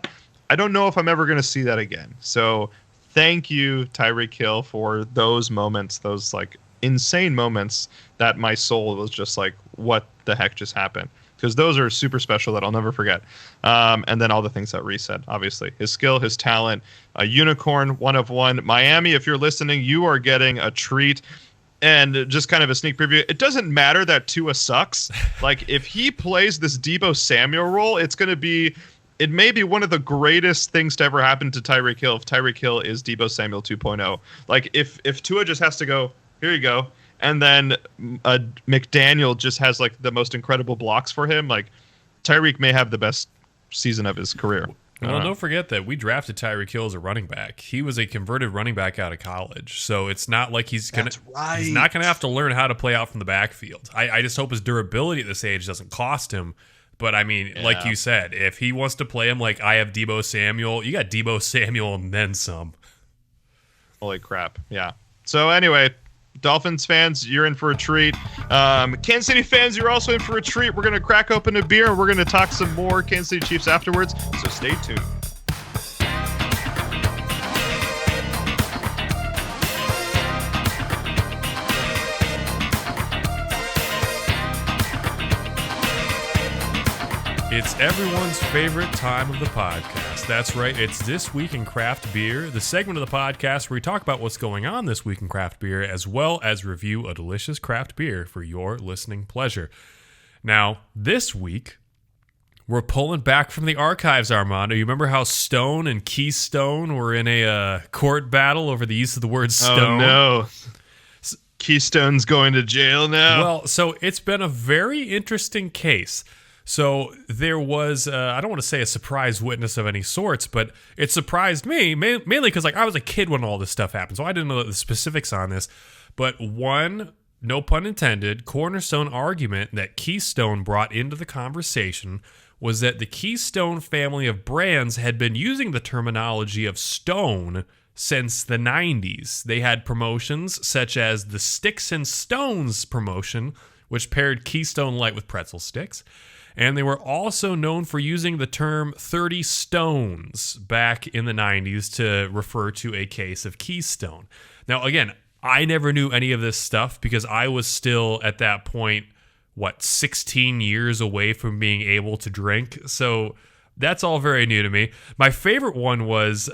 I don't know if I'm ever going to see that again. So thank you, Tyreek Hill, for those moments, those like insane moments that my soul was just like, what the heck just happened? Because those are super special that I'll never forget. And then all the things that Reese said, obviously. His skill, his talent, a unicorn, one of one. Miami, if you're listening, you are getting a treat. And just kind of a sneak preview, it doesn't matter that Tua sucks. Like, if he plays this Deebo Samuel role, it may be one of the greatest things to ever happen to Tyreek Hill if Tyreek Hill is Deebo Samuel 2.0. Like, if Tua just has to go, here you go, and then McDaniel just has like the most incredible blocks for him, like Tyreek may have the best season of his career. Well, don't forget that we drafted Tyreek Hill as a running back. He was a converted running back out of college, so it's not like he's not gonna have to learn how to play out from the backfield. I just hope his durability at this age doesn't cost him. But I mean, like you said, if he wants to play him like I have Deebo Samuel, you got Deebo Samuel and then some. Holy crap! Yeah. So anyway, Dolphins fans, you're in for a treat. Kansas City fans, you're also in for a treat. We're going to crack open a beer and we're going to talk some more Kansas City Chiefs afterwards, so stay tuned. It's everyone's favorite time of the podcast. That's right, it's This Week in Craft Beer, the segment of the podcast where we talk about what's going on this week in craft beer, as well as review a delicious craft beer for your listening pleasure. Now, this week, We're pulling back from the archives, Armando. You remember how Stone and Keystone were in a court battle over the use of the word stone? Oh, no. Keystone's going to jail now. Well, so it's been a very interesting case. So there was, I don't want to say a surprise witness of any sorts, but it surprised me, mainly because I was a kid when all this stuff happened, so I didn't know the specifics on this. But one, no pun intended, cornerstone argument that Keystone brought into the conversation was that the Keystone family of brands had been using the terminology of stone since the 90s. They had promotions such as the Sticks and Stones promotion, which paired Keystone Light with pretzel sticks. And they were also known for using the term 30 stones back in the 90s to refer to a case of Keystone. Now, again, I never knew any of this stuff because I was still at that point, 16 years away from being able to drink. So that's all very new to me. My favorite one was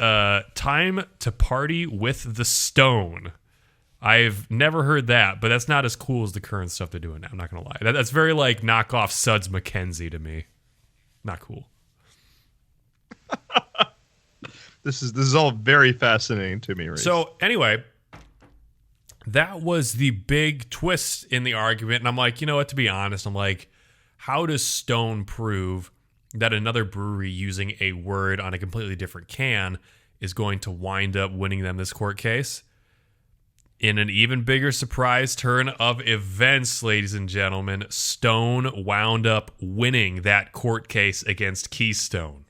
Time to Party with the Stone. I've never heard that, but that's not as cool as the current stuff they're doing now. I'm not going to lie. That's very like knockoff Suds McKenzie to me. Not cool. This is all very fascinating to me, Reese. So anyway, that was the big twist in the argument. And I'm like, you know what, to be honest, I'm like, how does Stone prove that another brewery using a word on a completely different can is going to wind up winning them this court case? In an even bigger surprise turn of events, ladies and gentlemen, Stone wound up winning that court case against Keystone.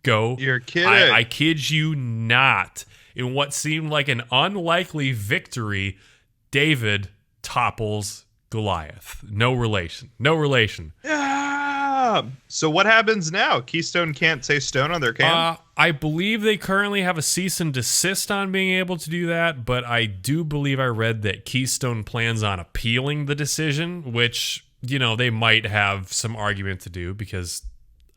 Go. You're kidding. I kid you not. In what seemed like an unlikely victory, David topples Goliath. No relation. No relation. Yeah. So what happens now? Keystone can't say Stone on their can? I believe they currently have a cease and desist on being able to do that, but I do believe I read that Keystone plans on appealing the decision, which, they might have some argument to do because,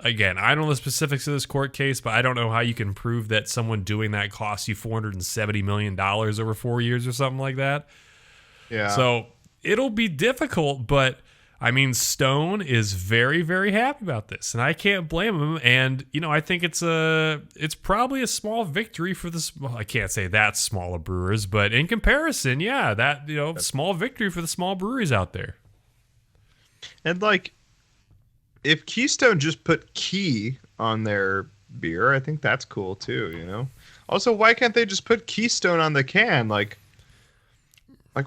again, I don't know the specifics of this court case, but I don't know how you can prove that someone doing that costs you $470 million over 4 years or something like that. Yeah. So it'll be difficult, but I mean, Stone is very, very happy about this, and I can't blame him. And I think it's probably a small victory for this. Well, I can't say that small of brewers, but in comparison, yeah, that small victory for the small breweries out there. And if Keystone just put Key on their beer, I think that's cool too. Also, why can't they just put Keystone on the can?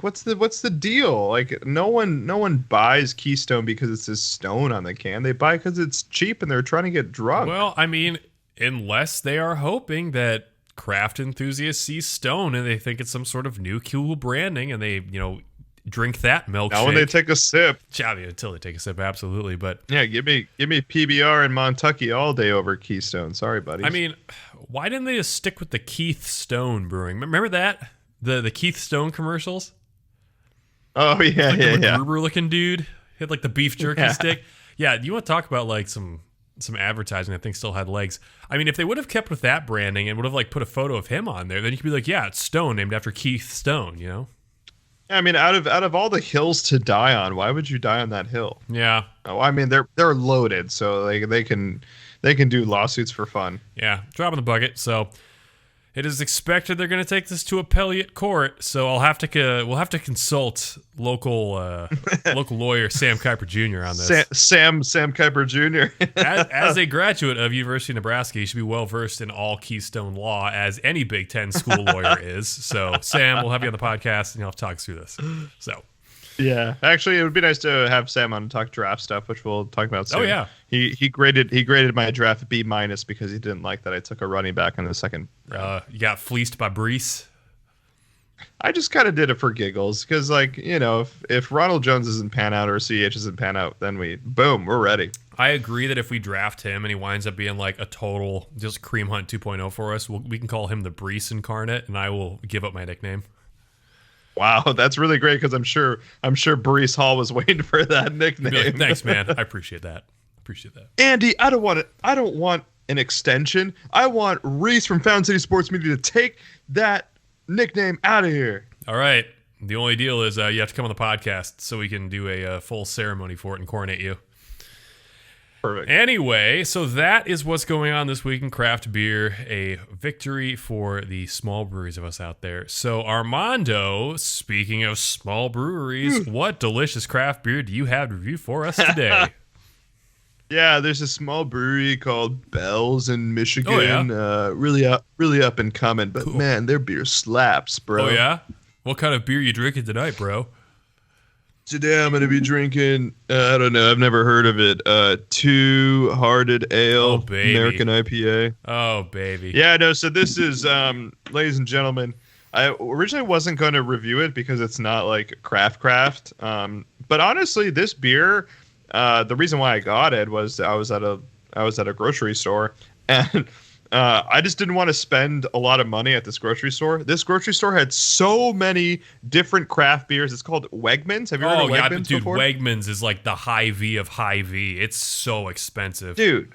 What's the deal? No one buys Keystone because it says Stone on the can. They buy because it's cheap and they're trying to get drunk. Well, I mean, unless they are hoping that craft enthusiasts see Stone and they think it's some sort of new cool branding and they, drink that milkshake. Now when they take a sip. Until they take a sip, absolutely. But yeah, give me PBR and Montucky all day over Keystone. Sorry, buddy. I mean, why didn't they just stick with the Keith Stone brewing? Remember that? The Keith Stone commercials? Oh, yeah, the MacGruber looking dude. Hit the beef jerky stick. Yeah, you want to talk about some advertising I think still had legs. I mean, if they would have kept with that branding and would have put a photo of him on there, then you could be like, yeah, it's Stone named after Keith Stone, Yeah, I mean, out of all the hills to die on, why would you die on that hill? Yeah. Oh, I mean, they're loaded, so they can do lawsuits for fun. Yeah, drop in the bucket. So it is expected they're going to take this to appellate court. So we'll have to consult local lawyer Sam Kuiper Jr. on this. Sam Kuiper Jr. as a graduate of University of Nebraska, you should be well versed in all Keystone law, as any Big Ten school lawyer is. So Sam, we'll have you on the podcast and you'll have to talk us through this. So. Yeah, actually, it would be nice to have Sam on to talk draft stuff, which we'll talk about soon. Oh yeah, he graded my draft B- because he didn't like that I took a running back in the second round. You got fleeced by Brees. I just kind of did it for giggles because, if Ronald Jones doesn't pan out or CH doesn't pan out, then we're ready. I agree that if we draft him and he winds up being a total just cream hunt 2.0 for us, we can call him the Brees incarnate, and I will give up my nickname. Wow, that's really great because I'm sure Brees Hall was waiting for that nickname. Thanks, man. I appreciate that. Andy, I don't want an extension. I want Reese from Fountain City Sports Media to take that nickname out of here. All right. The only deal is you have to come on the podcast so we can do a full ceremony for it and coronate you. Perfect. Anyway, so that is what's going on this week in craft beer. A victory for the small breweries of us out there. So, Armando, speaking of small breweries, what delicious craft beer do you have to review for us today? Yeah, there's a small brewery called Bell's in Michigan. Oh, yeah? Really up and coming. But man, their beer slaps, bro. Oh, yeah? What kind of beer you drinking tonight, bro? Today I'm going to be drinking, I don't know, I've never heard of it, Two Hearted Ale, Oh, baby. American IPA. Oh, baby. Yeah, no, so this is, ladies and gentlemen, I originally wasn't going to review it because it's not like craft. But honestly, this beer, the reason why I got it was I was at a grocery store, and I just didn't want to spend a lot of money at this grocery store. This grocery store had so many different craft beers. It's called Wegmans. Have you heard of Wegmans dude, before? Wegmans is like the high V of high V. It's so expensive. Dude,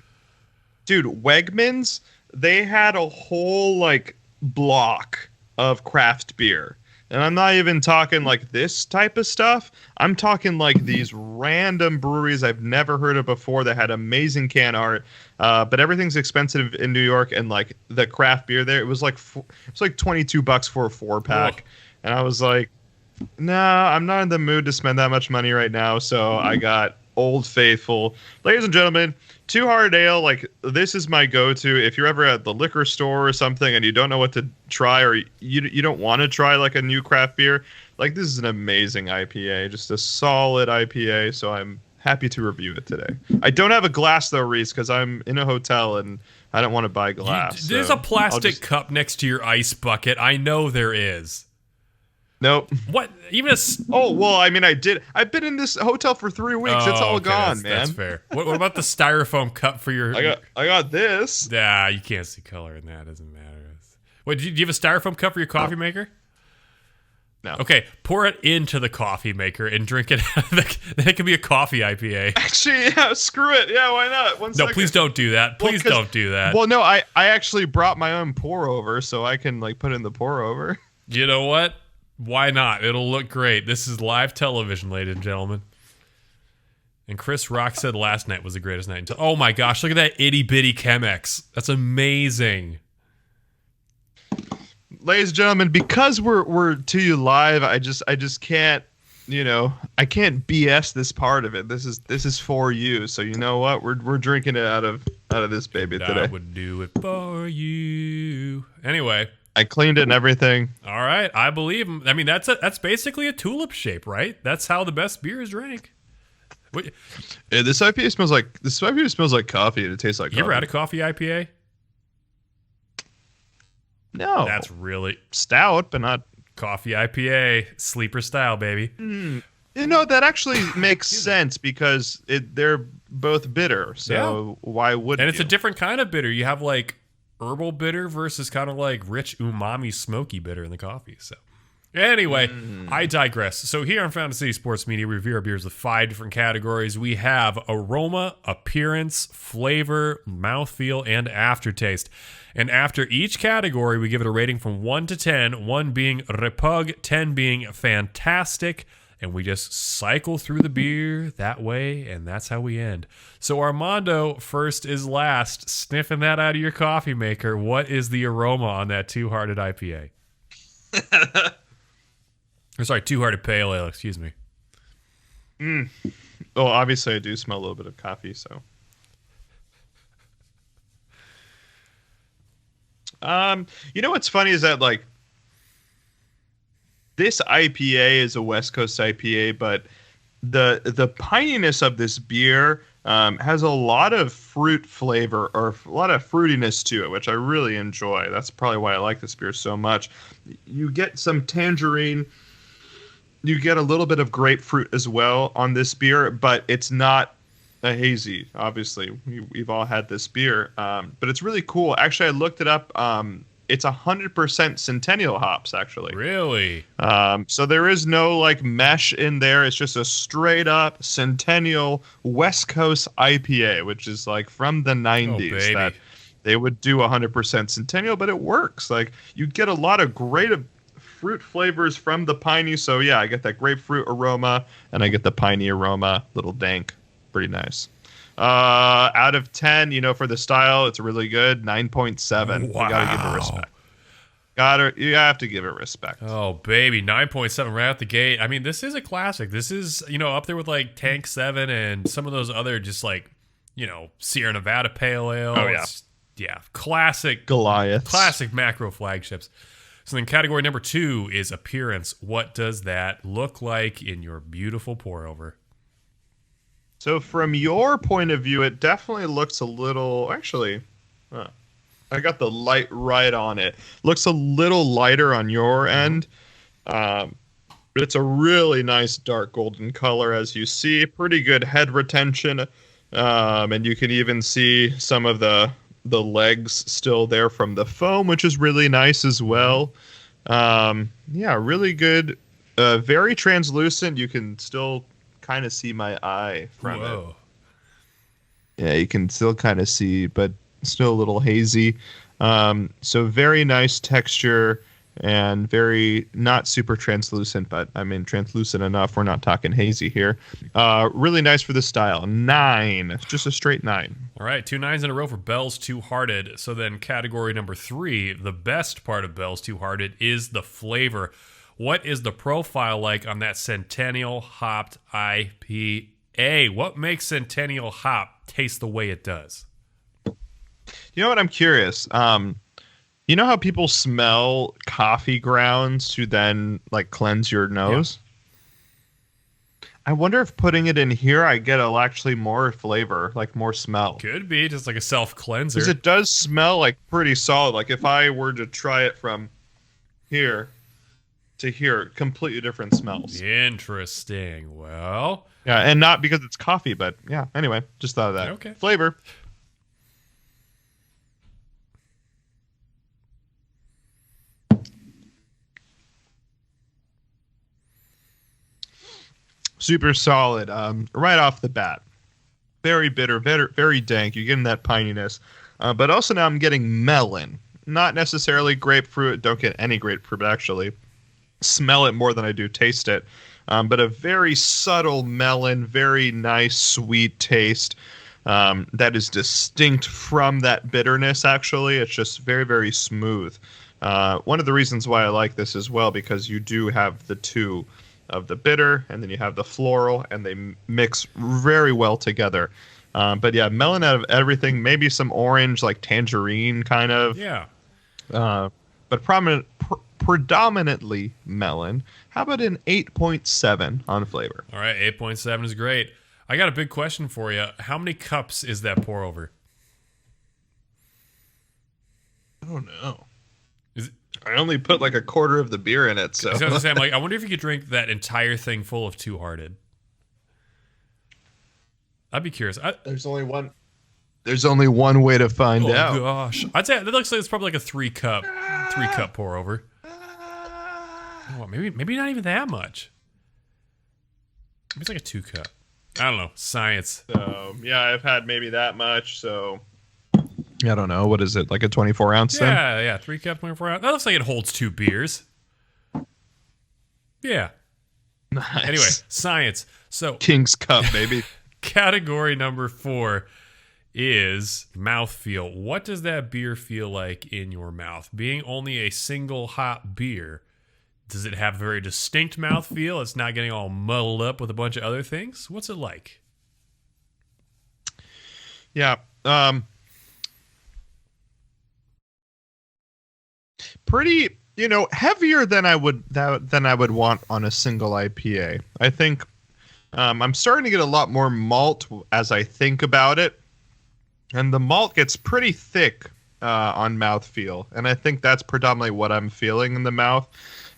Wegmans, they had a whole like block of craft beer. And I'm not even talking like this type of stuff. I'm talking like these random breweries I've never heard of before that had amazing can art. But everything's expensive in New York, and like the craft beer there, it was like $22 for a 4-pack. Whoa. And I was like, nah, I'm not in the mood to spend that much money right now. So I got Old Faithful. Ladies and gentlemen, Two Hearted Ale, like this is my go-to. If you're ever at the liquor store or something and you don't know what to try, or you don't want to try like a new craft beer, like this is an amazing IPA, just a solid IPA. So I'm happy to review it today. I don't have a glass though, Reese, because I'm in a hotel and I don't want to buy glass. There's a plastic cup next to your ice bucket. I know there is. Nope. What? Even a... Oh, well, I mean, I did. I've been in this hotel for 3 weeks. It's all gone, man. That's fair. What about the styrofoam cup for your... I got this. Nah, you can't see color in that. It doesn't matter. Wait, do you have a styrofoam cup for your coffee maker? No. Okay, pour it into the coffee maker and drink it. Then it can be a coffee IPA. Actually, yeah, screw it. Yeah, why not? No, please don't do that. Please don't do that. Well, no, I actually brought my own pour over so I can like put in the pour over. You know what? Why not? It'll look great. This is live television, ladies and gentlemen. And Chris Rock said last night was the greatest night until... Oh my gosh, look at that itty bitty Chemex. That's amazing. Ladies and gentlemen, because we're to you live, I just can't, I can't BS this part of it. This is for you. So you know what? We're drinking it out of this baby today. I would do it for you. Anyway, I cleaned it and everything. All right, I believe him. I mean, that's basically a tulip shape, right? That's how the best beer is drank. Yeah, this IPA smells like coffee, and it tastes like coffee. You ever had a coffee IPA? No. That's really stout, but not coffee IPA, sleeper style, baby. That actually makes sense because they're both bitter. So why wouldn't And it's you? a different kind of bitter. You have like herbal bitter versus kind of like rich umami smoky bitter in the coffee. So anyway, I digress. So here on Fountain City Sports Media, we review our beers with 5 different categories. We have aroma, appearance, flavor, mouthfeel, and aftertaste. And after each category, we give it a rating from 1 to 10, 1 being repug, 10 being fantastic. And we just cycle through the beer that way, and that's how we end. So Armando, first is last, sniffing that out of your coffee maker. What is the aroma on that Two-Hearted IPA? Or sorry, Two-Hearted Pale Ale, excuse me. Well, obviously I do smell a little bit of coffee, so. What's funny is that like this IPA is a West Coast IPA, but the pininess of this beer has a lot of fruit flavor or a lot of fruitiness to it, which I really enjoy. That's probably why I like this beer so much. You get some tangerine, you get a little bit of grapefruit as well on this beer, but it's not a hazy. Obviously, we've all had this beer, but it's really cool. Actually, I looked it up. It's 100% Centennial hops, actually. Really? So there is no like mesh in there. It's just a straight up Centennial West Coast IPA, which is like from the 90s that they would do 100% Centennial, but it works. Like you get a lot of great fruit flavors from the piney. So yeah, I get that grapefruit aroma and I get the piney aroma, little dank. Pretty nice. Out of 10, for the style, it's really good. 9.7. Wow. You gotta give it respect. You have to give it respect. Oh, baby. 9.7 right out the gate. I mean, this is a classic. This is, up there with like Tank 7 and some of those other just like, Sierra Nevada Pale Ale. Oh, yeah. Yeah. Classic. Goliath. Classic macro flagships. So then category number 2 is appearance. What does that look like in your beautiful pour over? So from your point of view, it definitely looks a little, actually, I got the light right on it. Looks a little lighter on your end. It's a really nice dark golden color, as you see. Pretty good head retention. And you can even see some of the legs still there from the foam, which is really nice as well. Really good. Very translucent. You can still kind of see my eye from it. Yeah, you can still kind of see, but still a little hazy. So very nice texture and very not super translucent, but I mean translucent enough. We're not talking hazy here. Really nice for the style. 9, just a straight 9. All right, 2 9s in a row for Bell's Two Hearted. So then category number 3, the best part of Bell's Two Hearted is the flavor. What is the profile like on that Centennial hopped IPA? What makes Centennial hop taste the way it does? You know what? I'm curious. You know how people smell coffee grounds to then like cleanse your nose? Yeah. I wonder if putting it in here, I get actually more flavor, like more smell. Could be just like a self cleanser. Because it does smell like pretty solid. Like if I were to try it from here to here, completely different smells. Interesting. Well, yeah, and not because it's coffee, but yeah. Anyway, just thought of that. Okay. Flavor. Super solid, right off the bat. Very bitter, very dank. You're getting that pininess. But also now I'm getting melon. Not necessarily grapefruit. Don't get any grapefruit, actually. Smell it more than I do taste it. But a very subtle melon, very nice, sweet taste that is distinct from that bitterness, actually. It's just very, very smooth. One of the reasons why I like this as well, because you do have the two of the bitter, and then you have the floral, and they mix very well together. But yeah, melon out of everything, maybe some orange, like tangerine kind of. Yeah. But predominantly melon. How about an 8.7 on flavor? All right, 8.7 is great. I got a big question for you. How many cups is that pour over? I don't know. I only put like a quarter of the beer in it, so. I was gonna say, I wonder if you could drink that entire thing full of Two Hearted. I'd be curious. There's only one way to find out. Oh gosh, I'd say that looks like it's probably like a 3-cup pour over. Oh, maybe not even that much. Maybe it's like a 2-cup. I don't know. Science. So yeah, I've had maybe that much. So I don't know. What is it? Like a 24-ounce? Yeah. 3-cup, 24-ounce. That looks like it holds 2 beers. Yeah. Nice. Anyway, science. So King's Cup, baby. Category number 4 is mouthfeel. What does that beer feel like in your mouth? Being only a single hop beer, does it have a very distinct mouthfeel? It's not getting all muddled up with a bunch of other things? What's it like? Yeah. Pretty, heavier than I would want on a single IPA. I think I'm starting to get a lot more malt as I think about it, and the malt gets pretty thick on mouthfeel, and I think that's predominantly what I'm feeling in the mouth.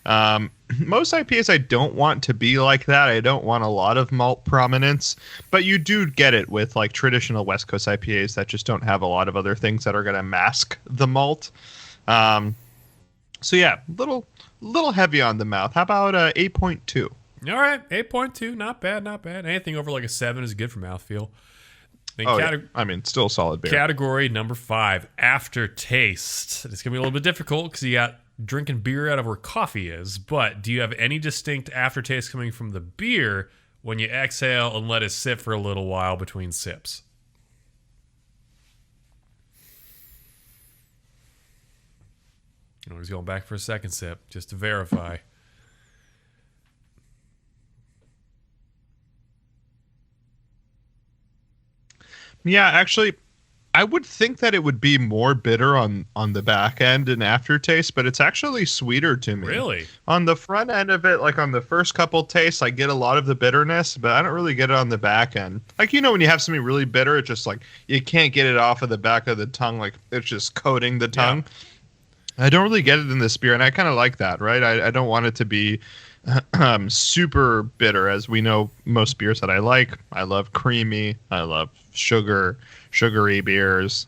Most IPAs I don't want to be like that. I don't want a lot of malt prominence, but you do get it with like traditional West Coast IPAs that just don't have a lot of other things that are going to mask the malt. So yeah, little heavy on the mouth. How about 8.2? All right, 8.2, not bad. Anything over like a 7 is good for mouthfeel. Then still a solid beer. Category number 5, aftertaste. It's gonna be a little bit difficult because you got drinking beer out of where coffee is. But do you have any distinct aftertaste coming from the beer when you exhale and let it sit for a little while between sips? Oh, he's going back for a second sip just to verify. Yeah, actually, I would think that it would be more bitter on the back end and aftertaste, but it's actually sweeter to me. Really? On the front end of it, like on the first couple tastes, I get a lot of the bitterness, but I don't really get it on the back end. Like, when you have something really bitter, it's just like you can't get it off of the back of the tongue, like it's just coating the tongue. Yeah. I don't really get it in this beer, and I kind of like that, right? I don't want it to be super bitter, as we know most beers that I like. I love creamy. I love sugary beers,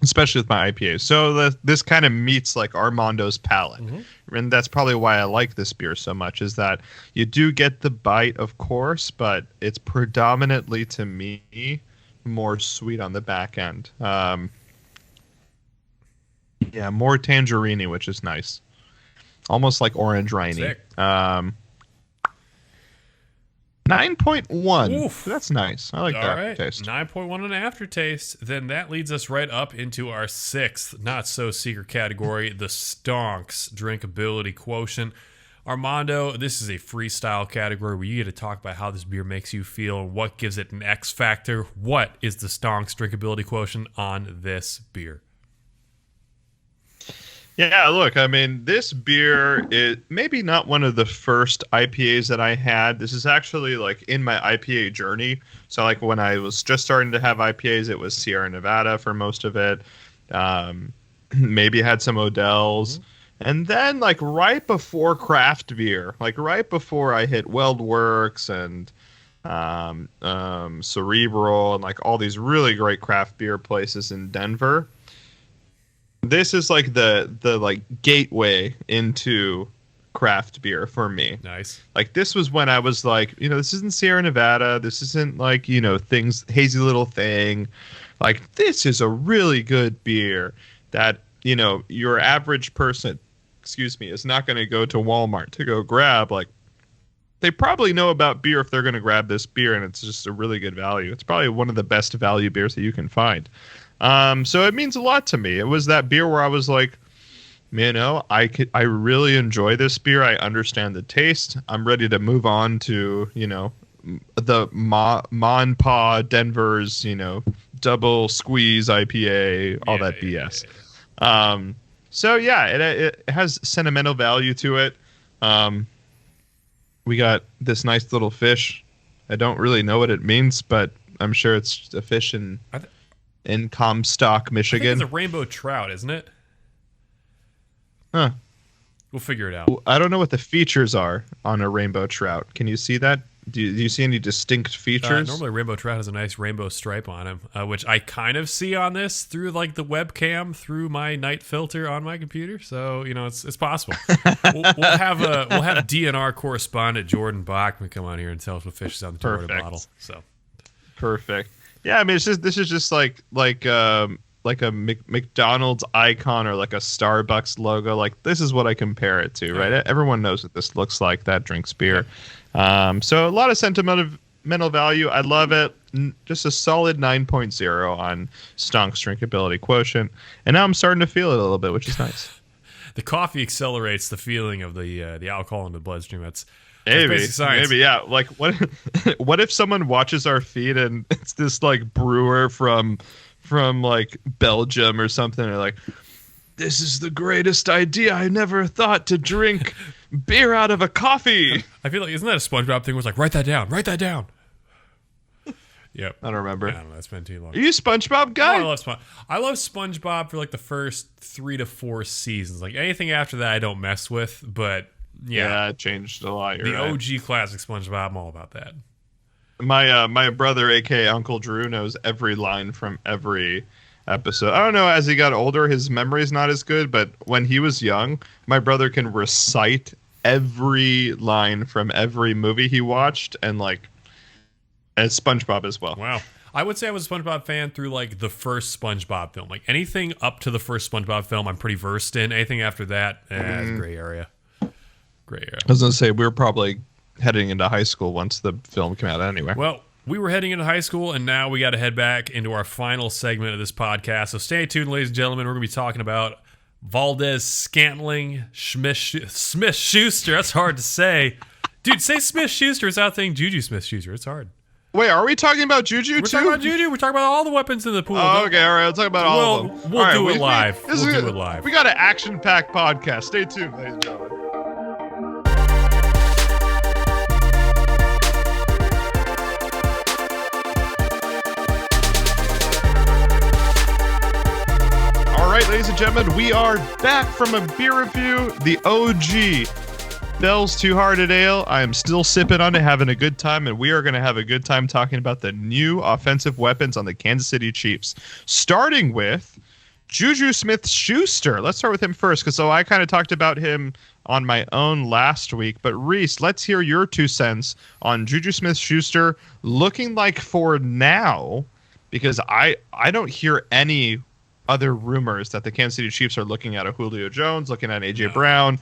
especially with my IPAs. So this kind of meets like Armando's palate. Mm-hmm. And that's probably why I like this beer so much, is that you do get the bite, of course, but it's predominantly, to me, more sweet on the back end. More tangerine, which is nice. Almost like orange rainy. 9.1. Oof. That's nice. I like that aftertaste. 9.1 on aftertaste. Then that leads us right up into our sixth not-so-secret category, the Stonks drinkability quotient. Armando, this is a freestyle category where you get to talk about how this beer makes you feel and what gives it an X factor. What is the Stonks drinkability quotient on this beer? Yeah, look, I mean, this beer is maybe not one of the first IPAs that I had. This is actually like in my IPA journey. So like when I was just starting to have IPAs, it was Sierra Nevada for most of it. Maybe had some Odell's. Mm-hmm. And then like right before craft beer, like right before I hit WeldWorks and Cerebral and like all these really great craft beer places in Denver. This is like the like gateway into craft beer for me. Nice. Like this was when I was like, this isn't Sierra Nevada. This isn't like, things, hazy little thing. Like this is a really good beer that, your average person, is not going to go to Walmart to go grab. Like they probably know about beer if they're going to grab this beer, and it's just a really good value. It's probably one of the best value beers that you can find. So it means a lot to me. It was that beer where I was like, I really enjoy this beer. I understand the taste. I'm ready to move on to, the Mon Pa Denver's, double squeeze IPA, all that BS. So yeah, it has sentimental value to it. We got this nice little fish. I don't really know what it means, but I'm sure it's a fish in Comstock, Michigan. I think it's a rainbow trout, isn't it? Huh. We'll figure it out. I don't know what the features are on a rainbow trout. Can you see that? Do you see any distinct features? Normally, a rainbow trout has a nice rainbow stripe on him, which I kind of see on this through like the webcam through my night filter on my computer. So it's possible. we'll have DNR correspondent Jordan Bachman come on here and tell us what fish is on the Toyota bottle. So perfect. Yeah, I mean, this is just like a McDonald's icon or like a Starbucks logo. Like this is what I compare it to, right? Everyone knows what this looks like. That drinks beer. So a lot of sentimental value. I love it. Just a solid 9.0 on Stonk's drinkability quotient. And now I'm starting to feel it a little bit, which is nice. The coffee accelerates the feeling of the alcohol in the bloodstream. That's Maybe, yeah. Like, what if someone watches our feed and it's this like brewer from like Belgium or something? They're like, "This is the greatest idea. I never thought to drink beer out of a coffee." I feel like isn't that a SpongeBob thing? Where it's like, write that down. Yep. I don't remember. I don't know. That's been too long. Are you a SpongeBob guy? I love SpongeBob for like the first 3 to 4 seasons. Like anything after that, I don't mess with. But yeah, it changed a lot. The OG classic SpongeBob, I'm all about that. My brother, aka Uncle Drew, knows every line from every episode. I don't know, as he got older, his memory's not as good, but when he was young, my brother can recite every line from every movie he watched, and like as SpongeBob as well. Wow. I would say I was a SpongeBob fan through like the first SpongeBob film. Like anything up to the first SpongeBob film, I'm pretty versed in. Anything after that, it's gray area. Gray area. I was gonna say we were probably heading into high school once the film came out anyway. Well, we were heading into high school, and now we got to head back into our final segment of this podcast. So stay tuned, ladies and gentlemen. We're going to be talking about Valdes-Scantling, Smith-Schuster. That's hard to say. Dude, say Smith-Schuster without saying Juju Smith-Schuster. It's hard. Wait, are we talking about Juju too? We're talking about Juju. We're talking about all the weapons in the pool. Oh, okay, all right. We'll talk about all of them. We'll all do right, it live. We'll do it live. We got an action-packed podcast. Stay tuned, ladies and gentlemen. All right, ladies and gentlemen, we are back from a beer review. The OG Bell's Two Hearted Ale. I am still sipping on it, having a good time, and we are going to have a good time talking about the new offensive weapons on the Kansas City Chiefs. Starting with Juju Smith-Schuster. Let's start with him first, because I kind of talked about him on my own last week. But Reese, let's hear your 2 cents on Juju Smith-Schuster looking like for now, because I don't hear any other rumors that the Kansas City Chiefs are looking at a Julio Jones, looking at AJ Brown.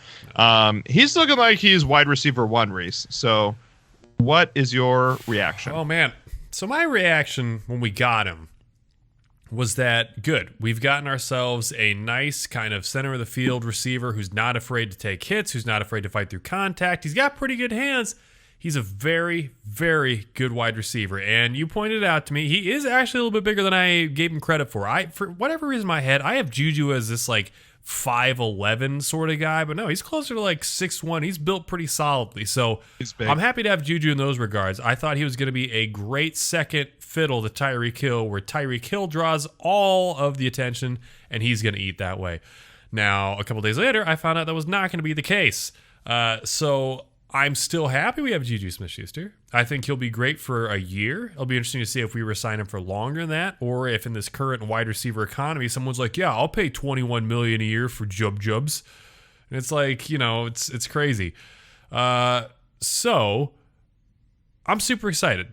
He's looking like he's wide receiver 1, Reese. So what is your reaction? Oh, man. So my reaction when we got him was that, good, we've gotten ourselves a nice kind of center of the field receiver who's not afraid to take hits, who's not afraid to fight through contact. He's got pretty good hands. He's a very, very good wide receiver. And you pointed out to me, he is actually a little bit bigger than I gave him credit for. For whatever reason in my head, I have Juju as this like 5'11 sort of guy. But no, he's closer to like 6'1". He's built pretty solidly. So I'm happy to have Juju in those regards. I thought he was going to be a great second fiddle to Tyreek Hill, where Tyreek Hill draws all of the attention, and he's going to eat that way. Now, a couple days later, I found out that was not going to be the case. So I'm still happy we have Juju Smith-Schuster. I think he'll be great for a year. It'll be interesting to see if we resign him for longer than that, or if in this current wide receiver economy, someone's like, yeah, I'll pay $21 million a year for Jubs. And it's like, it's crazy. So I'm super excited.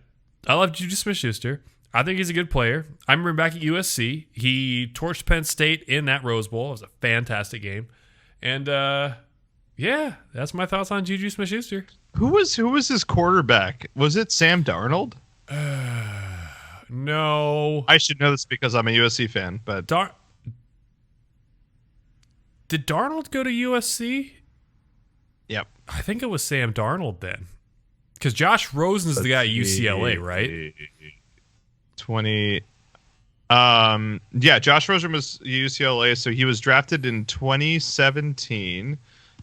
I love Juju Smith-Schuster. I think he's a good player. I remember back at USC, he torched Penn State in that Rose Bowl. It was a fantastic game. And, yeah, that's my thoughts on Juju Smith-Schuster. Who was his quarterback? Was it Sam Darnold? No. I should know this because I'm a USC fan, but did Darnold go to USC? Yep. I think it was Sam Darnold then. Because Josh Rosen's the guy at UCLA, right? 20. Josh Rosen was UCLA, so he was drafted in 2017.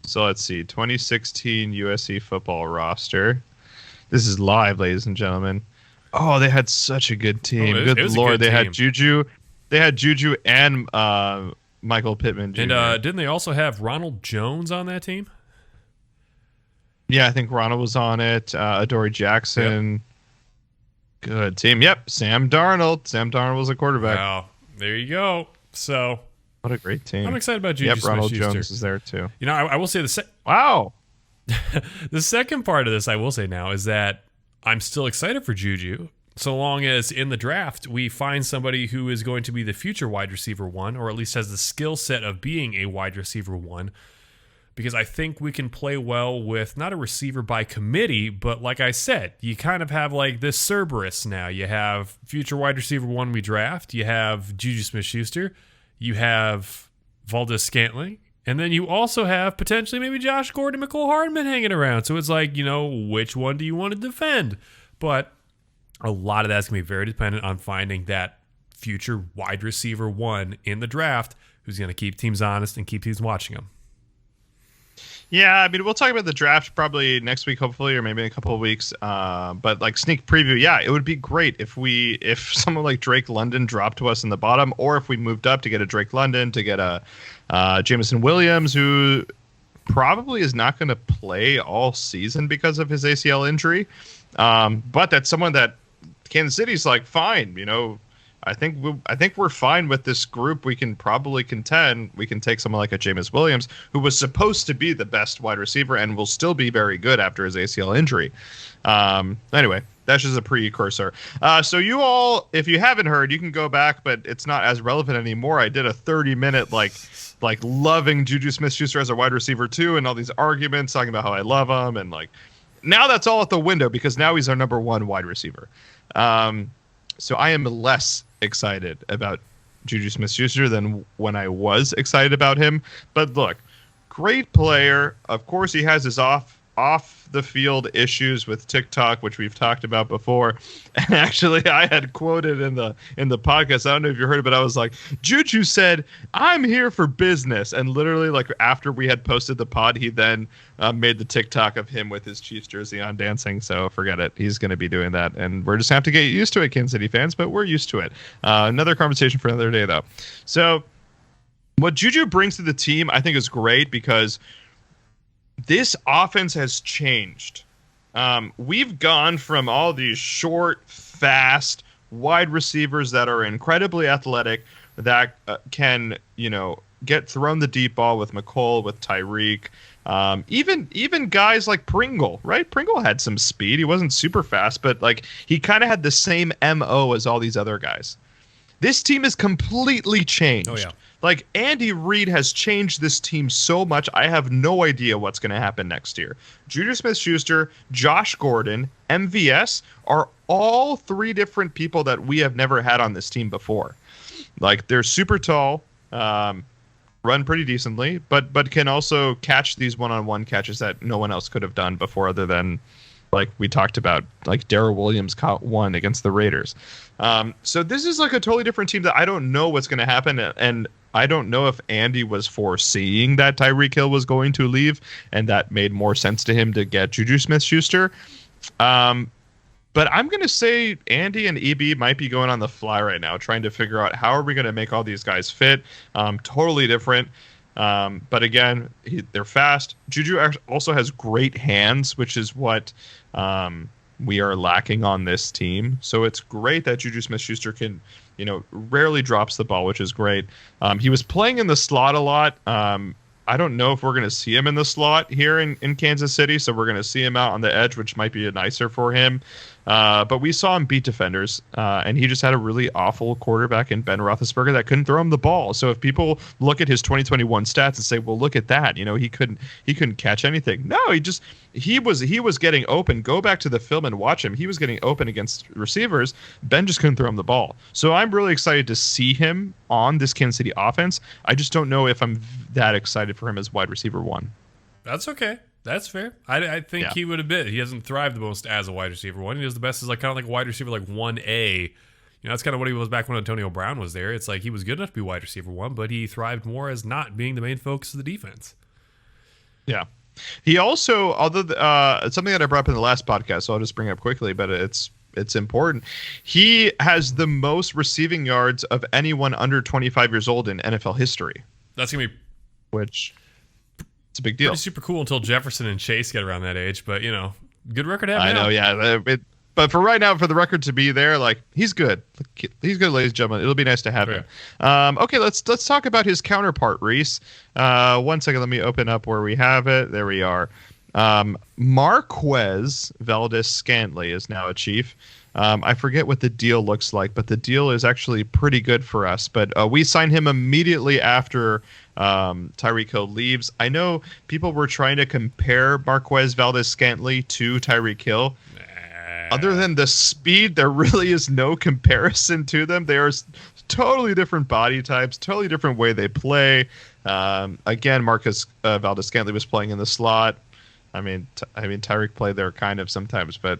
So let's see, 2016 USC football roster. This is live, ladies and gentlemen. Oh, they had such a good team. Good Lord, they had Juju. They had Juju and Michael Pittman Jr. And didn't they also have Ronald Jones on that team? Yeah, I think Ronald was on it. Adoree Jackson. Yep. Good team. Yep, Sam Darnold. Sam Darnold was a quarterback. Wow, there you go. So what a great team. I'm excited about Juju Smith-Schuster. Ronald Jones is there too. I will say wow. The second part of this I will say now is that I'm still excited for Juju, so long as in the draft we find somebody who is going to be the future wide receiver 1, or at least has the skill set of being a wide receiver 1. Because I think we can play well with not a receiver by committee, but like I said, you kind of have like this Cerberus now. You have future wide receiver 1 we draft. You have Juju Smith-Schuster. You have Valdes-Scantling. And then you also have potentially maybe Josh Gordon and McCole Hardman hanging around. So it's like, which one do you want to defend? But a lot of that's going to be very dependent on finding that future wide receiver 1 in the draft who's going to keep teams honest and keep teams watching them. Yeah, I mean, we'll talk about the draft probably next week, hopefully, or maybe in a couple of weeks. But like sneak preview, yeah, it would be great if someone like Drake London dropped to us in the bottom, or if we moved up to get a Drake London, to get a Jameson Williams, who probably is not going to play all season because of his ACL injury. But that's someone that Kansas City's like, fine, I think we're fine with this group. We can probably contend. We can take someone like a Jameson Williams, who was supposed to be the best wide receiver and will still be very good after his ACL injury. Anyway, that's just a precursor. So you all, if you haven't heard, you can go back, but it's not as relevant anymore. I did a 30-minute like loving Juju Smith-Schuster as a wide receiver too, and all these arguments talking about how I love him, and like now that's all out the window because now he's our number 1 wide receiver. So I am less excited about Juju Smith-Schuster than when I was excited about him. But look, great player. Of course, he has his off the field issues with TikTok, which we've talked about before. And actually, I had quoted in the podcast. I don't know if you heard it, but I was like, Juju said, "I'm here for business." And literally, like after we had posted the pod, he then made the TikTok of him with his Chiefs jersey on dancing. So forget it. He's going to be doing that, and we're just gonna have to get used to it, Kansas City fans. But we're used to it. Another conversation for another day, though. So what Juju brings to the team, I think, is great because this offense has changed. We've gone from all these short, fast wide receivers that are incredibly athletic that can, get thrown the deep ball with McCole, with Tyreek, even guys like Pringle, right? Pringle had some speed. He wasn't super fast, but like he kind of had the same MO as all these other guys. This team is completely changed. Oh, yeah. Like, Andy Reid has changed this team so much, I have no idea what's going to happen next year. Juju Smith-Schuster, Josh Gordon, MVS are all three different people that we have never had on this team before. Like, they're super tall, run pretty decently, but can also catch these one-on-one catches that no one else could have done before other than, like we talked about, like Darrell Williams caught one against the Raiders. So this is like a totally different team that I don't know what's going to happen, and I don't know if Andy was foreseeing that Tyreek Hill was going to leave, and that made more sense to him to get Juju Smith-Schuster. But I'm going to say Andy and EB might be going on the fly right now, trying to figure out how are we going to make all these guys fit. Totally different. But again, they're fast. Juju also has great hands, which is what we are lacking on this team. So it's great that Juju Smith-Schuster can, rarely drops the ball, which is great. He was playing in the slot a lot. I don't know if we're going to see him in the slot here in Kansas City, so we're going to see him out on the edge, which might be nicer for him. But we saw him beat defenders, and he just had a really awful quarterback in Ben Roethlisberger that couldn't throw him the ball. So if people look at his 2021 stats and say, "Well, look at that," he couldn't catch anything. No, he was getting open. Go back to the film and watch him. He was getting open against receivers. Ben just couldn't throw him the ball. So I'm really excited to see him on this Kansas City offense. I just don't know if I'm that excited for him as wide receiver one. That's okay. That's fair. I think he would have been. He hasn't thrived the most as a wide receiver one. He does the best as kind of like a wide receiver, like 1A. That's kind of what he was back when Antonio Brown was there. It's like he was good enough to be wide receiver one, but he thrived more as not being the main focus of the defense. Yeah. He also, something that I brought up in the last podcast, so I'll just bring it up quickly, but it's important. He has the most receiving yards of anyone under 25 years old in NFL history. That's going to be... Which... It's a big deal. Pretty super cool until Jefferson and Chase get around that age, but good record to have. I know, yeah. But for right now, for the record to be there, like he's good. He's good, ladies and gentlemen. It'll be nice to have him. Okay, let's talk about his counterpart, Reese. 1 second, let me open up where we have it. There we are. Marquez Valdes-Scantling is now a Chief. I forget what the deal looks like, but the deal is actually pretty good for us. But we signed him immediately after Tyreek Hill leaves. I know people were trying to compare Marquez Valdes-Scantling to Tyreek Hill. Other than the speed, there really is no comparison to them. They are totally different body types, totally different way they play. Again, Marquez Valdes-Scantling was playing in the slot. I mean, Tyreek played there kind of sometimes, but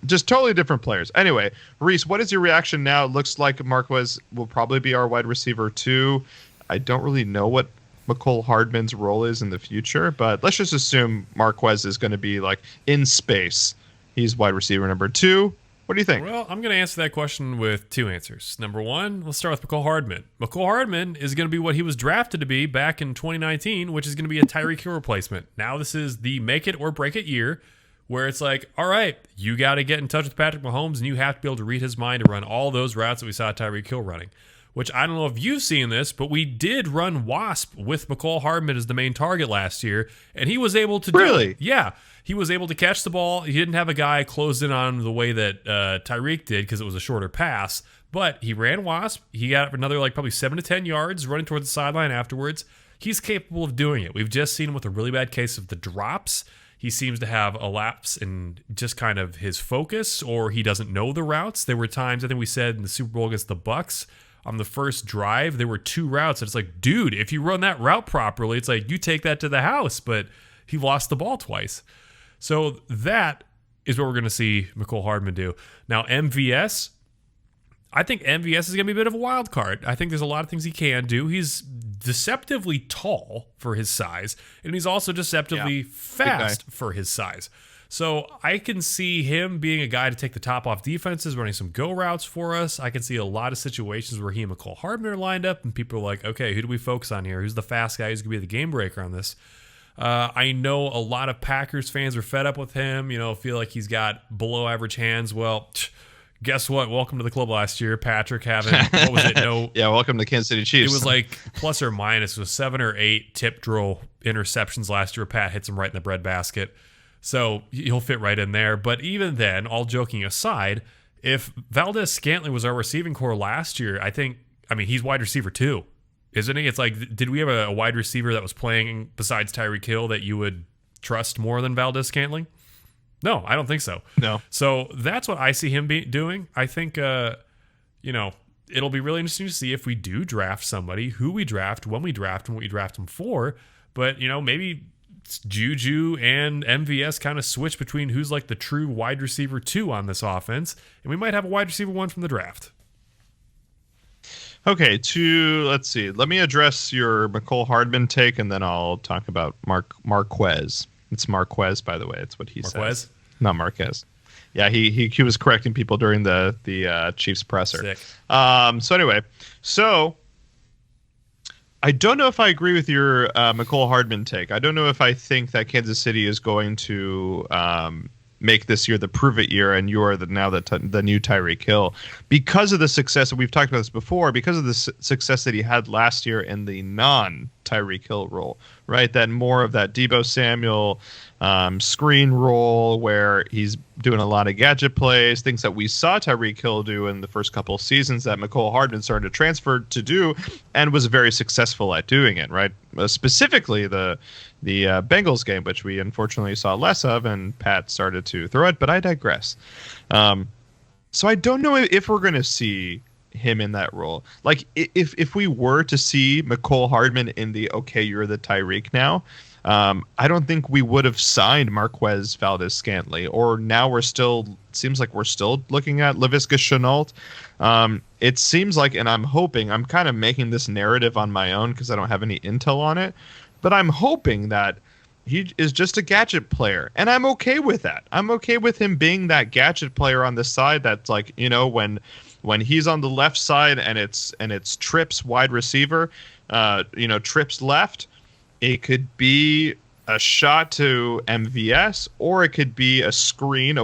just totally different players. Anyway, Reese, what is your reaction now? It looks like Marquez will probably be our wide receiver too. I don't really know what McCole Hardman's role is in the future, but let's just assume Marquez is going to be like in space. He's wide receiver number 2. What do you think? Well, I'm going to answer that question with 2 answers. Number 1, let's start with McCole Hardman. McCole Hardman is going to be what he was drafted to be back in 2019, which is going to be a Tyreek Hill replacement. Now this is the make it or break it year, where it's like, all right, you got to get in touch with Patrick Mahomes, and you have to be able to read his mind and run all those routes that we saw Tyreek Hill running. Which I don't know if you've seen this, but we did run Wasp with McCole Hardman as the main target last year, and he was able to do it. Yeah, he was able to catch the ball. He didn't have a guy closed in on him the way that Tyreek did because it was a shorter pass, but he ran Wasp. He got another probably 7 to 10 yards running towards the sideline afterwards. He's capable of doing it. We've just seen him with a really bad case of the drops. He seems to have a lapse in just kind of his focus, or he doesn't know the routes. There were times, I think we said in the Super Bowl against the Bucks, on the first drive, there were 2 routes. And it's like, dude, if you run that route properly, it's like you take that to the house. But he lost the ball twice. So that is what we're going to see Mecole Hardman do. Now, MVS, I think MVS is going to be a bit of a wild card. I think there's a lot of things he can do. He's deceptively tall for his size, and he's also deceptively fast for his size. So I can see him being a guy to take the top off defenses, running some go routes for us. I can see a lot of situations where he and Mecole Hardman are lined up, and people are like, okay, who do we focus on here? Who's the fast guy who's going to be the game breaker on this? I know a lot of Packers fans are fed up with him, feel like he's got below average hands. Well, guess what? Welcome to the club last year. Patrick having, what was it? No. Yeah, welcome to Kansas City Chiefs. It was like plus or minus. It was 7 or 8 tip drill interceptions last year. Pat hits him right in the breadbasket. So he'll fit right in there. But even then, all joking aside, if Valdes-Scantling was our receiving core last year, he's wide receiver too, isn't he? It's like, did we have a wide receiver that was playing besides Tyreek Hill that you would trust more than Valdes-Scantling? No, I don't think so. No. So that's what I see him doing. I think, it'll be really interesting to see if we do draft somebody, who we draft, when we draft, and what we draft them for. But, maybe Juju and MVS kind of switch between who's like the true wide receiver 2 on this offense. And we might have a wide receiver 1 from the draft. Okay, let's see. Let me address your Mecole Hardman take, and then I'll talk about Marquez. It's Marquez, by the way. It's what he says. Not Marquez. Yeah, he was correcting people during the Chiefs presser. Sick. So I don't know if I agree with your Mecole Hardman take. I don't know if I think that Kansas City is going to make this year the prove-it year, and you are the new Tyreek Hill. Because of the success, and we've talked about this before, because of the success that he had last year in the non-Tyreek Hill role, right? That more of that Deebo Samuel screen role where he's doing a lot of gadget plays, things that we saw Tyreek Hill do in the first couple of seasons that Mecole Hardman started to transfer to do and was very successful at doing it, right? Specifically the Bengals game, which we unfortunately saw less of, and Pat started to throw it, but I digress. So I don't know if we're going to see him in that role. Like, if we were to see Mecole Hardman in the, okay, you're the Tyreek now, I don't think we would have signed Marquez Valdes-Scantling, or now seems like we're still looking at Laviska Shenault. It seems like, and I'm hoping, I'm kind of making this narrative on my own because I don't have any intel on it, but I'm hoping that he is just a gadget player, and I'm okay with that. I'm okay with him being that gadget player on the side that's like, when he's on the left side and it's trips wide receiver, trips left, it could be a shot to MVS, or it could be a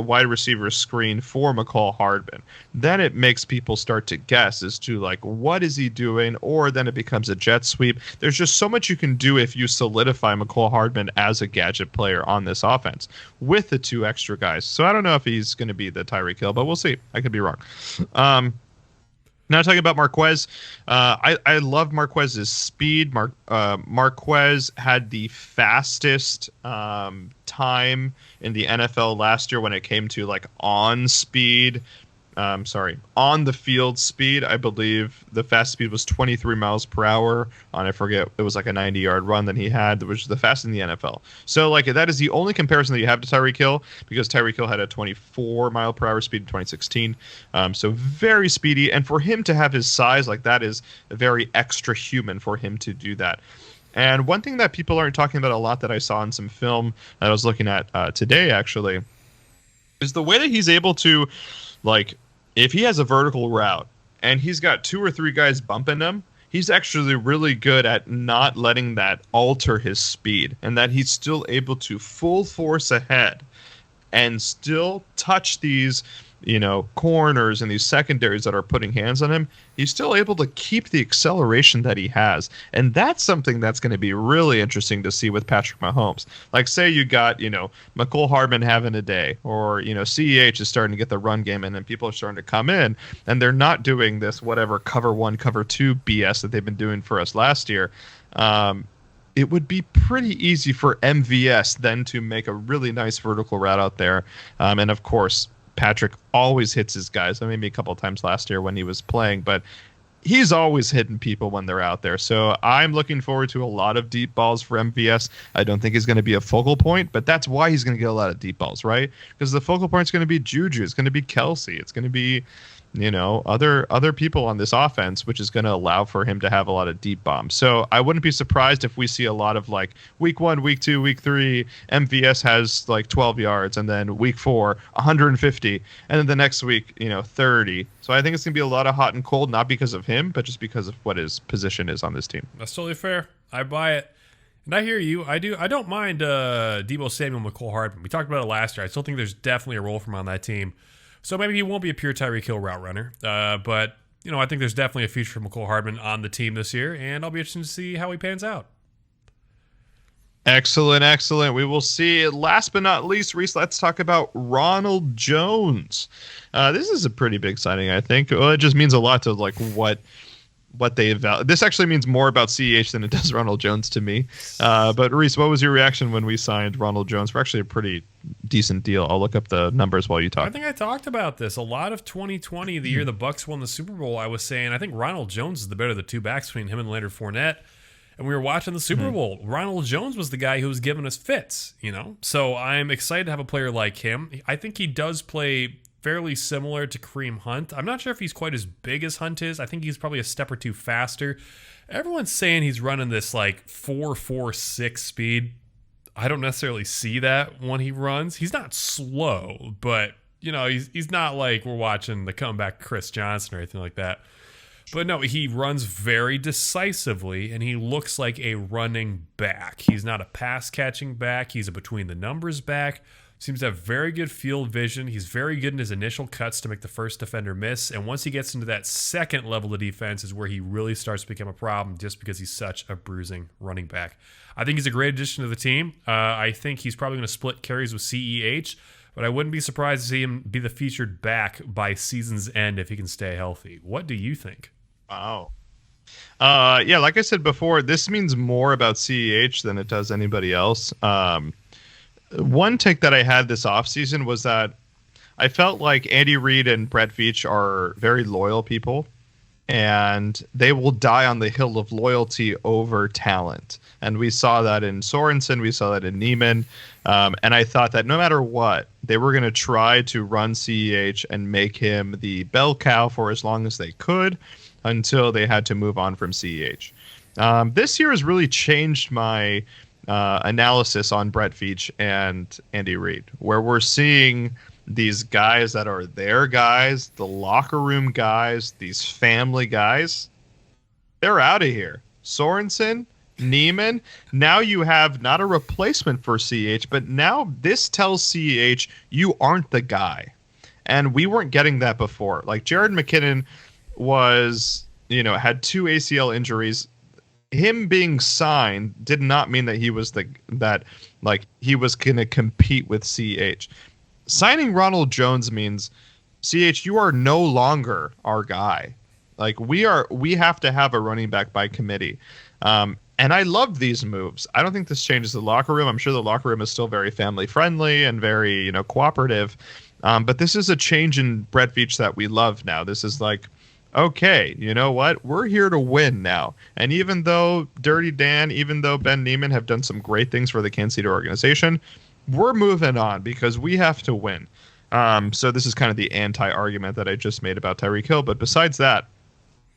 wide receiver screen for Mecole Hardman. Then it makes people start to guess as to, like, what is he doing? Or then it becomes a jet sweep. There's just so much you can do if you solidify Mecole Hardman as a gadget player on this offense with the 2 extra guys. So I don't know if he's going to be the Tyreek Hill, but we'll see. I could be wrong. Now talking about Marquez, I love Marquez's speed. Marquez had the fastest time in the NFL last year when it came to like on the field speed. I believe the fast speed was 23 miles per hour on, I forget, it was like a 90-yard run that he had, which was the fastest in the NFL. So like that is the only comparison that you have to Tyreek Hill, because Tyreek Hill had a 24 mile per hour speed in 2016. So very speedy, and for him to have his size like that is very extra human for him to do that. And one thing that people aren't talking about a lot that I saw in some film that I was looking at today actually is the way that he's able to, like, if he has a vertical route and he's got 2 or 3 guys bumping him, he's actually really good at not letting that alter his speed, and that he's still able to full force ahead and still touch these, corners and these secondaries that are putting hands on him. He's still able to keep the acceleration that he has. And that's something that's going to be really interesting to see with Patrick Mahomes. Like, say you got, Mecole Hardman having a day, or, CEH is starting to get the run game in and people are starting to come in, and they're not doing this whatever cover 1, cover 2 BS that they've been doing for us last year. It would be pretty easy for MVS then to make a really nice vertical route out there. And of course, Patrick always hits his guys. Maybe a couple of times last year when he was playing, but he's always hitting people when they're out there. So I'm looking forward to a lot of deep balls for MVS. I don't think he's going to be a focal point, but that's why he's going to get a lot of deep balls, right? Because the focal point is going to be Juju. It's going to be Kelsey. It's going to be, other people on this offense, which is going to allow for him to have a lot of deep bombs. So I wouldn't be surprised if we see a lot of like week 1, week 2, week 3, MVS has like 12 yards, and then week 4, 150, and then the next week, 30. So I think it's going to be a lot of hot and cold, not because of him, but just because of what his position is on this team. That's totally fair. I buy it. And I hear you. I do. I don't mind Deebo Samuel, McCole Hardman. We talked about it last year. I still think there's definitely a role for him on that team. So maybe he won't be a pure Tyreek Hill route runner. But, I think there's definitely a future for McCole Hardman on the team this year, and I'll be interested to see how he pans out. Excellent, excellent. We will see. Last but not least, Reese, let's talk about Ronald Jones. This is a pretty big signing, I think. Well, it just means a lot to like what they evaluate. This actually means more about CEH than it does Ronald Jones to me. But Reese, what was your reaction when we signed Ronald Jones for actually a pretty decent deal? I'll look up the numbers while you talk. I think I talked about this. A lot of 2020, the year the Bucs won the Super Bowl, I was saying I think Ronald Jones is the better of the two backs between him and Leonard Fournette. And we were watching the Super Bowl. Ronald Jones was the guy who was giving us fits, So I'm excited to have a player like him. I think he does play fairly similar to Kareem Hunt. I'm not sure if he's quite as big as Hunt is. I think he's probably a step or two faster. Everyone's saying he's running this like 4.46 speed. I don't necessarily see that when he runs. He's not slow, but he's not like we're watching the comeback Chris Johnson or anything like that. But no, he runs very decisively, and he looks like a running back. He's not a pass-catching back. He's a between-the-numbers back. Seems to have very good field vision. He's very good in his initial cuts to make the first defender miss. And once he gets into that second level of defense is where he really starts to become a problem just because he's such a bruising running back. I think he's a great addition to the team. I think he's probably going to split carries with CEH, but I wouldn't be surprised to see him be the featured back by season's end if he can stay healthy. What do you think? Wow. Yeah, like I said before, this means more about CEH than it does anybody else. One take that I had this offseason was that I felt like Andy Reid and Brett Veach are very loyal people, and they will die on the hill of loyalty over talent. And we saw that in Sorensen, we saw that in Neiman, and I thought that no matter what, they were going to try to run CEH and make him the bell cow for as long as they could until they had to move on from CEH. This year has really changed my analysis on Brett Veach and Andy Reid, where we're seeing these guys that are their guys, the locker room guys, these family guys, they're out of here. Sorensen, Neiman, now you have not a replacement for CEH, but now this tells CEH you aren't the guy. And we weren't getting that before. Like Jared McKinnon was, had 2 ACL injuries. Him being signed did not mean that he was he was going to compete with CH. Signing Ronald Jones means CH, you are no longer our guy. Like we have to have a running back by committee. And I love these moves. I don't think this changes the locker room. I'm sure the locker room is still very family friendly and very, cooperative. But this is a change in Brett Veach that we love now. This is like, okay, you know what? We're here to win now. And even though Dirty Dan, even though Ben Neiman have done some great things for the Kansas City organization, we're moving on because we have to win. So this is kind of the anti-argument that I just made about Tyreek Hill. But besides that,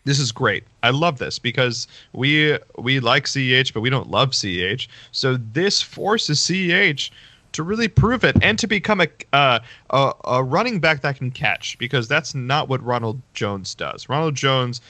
this is great. I love this because we like CEH, but we don't love CEH. So this forces CEH to really prove it and to become a running back that can catch, because that's not what Ronald Jones does. Ronald Jones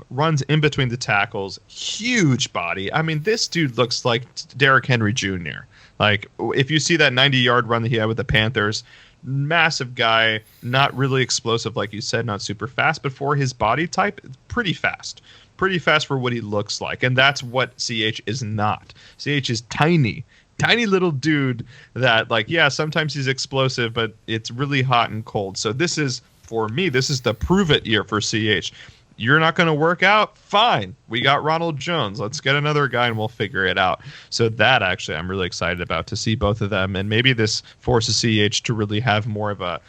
runs in between the tackles, huge body. I mean, this dude looks like Derrick Henry Jr. Like, if you see that 90-yard run that he had with the Panthers, massive guy, not really explosive, like you said, not super fast, but for his body type, pretty fast. Pretty fast for what he looks like, and that's what CH is not. CH is tiny little dude that, like, yeah, sometimes he's explosive, but it's really hot and cold. So this is, for me, this is the prove it year for CH. you're not going to work out? Fine. We got Ronald Jones. Let's get another guy and we'll figure it out. So that actually I'm really excited about, to see both of them. And maybe this forces CEH to really have more of a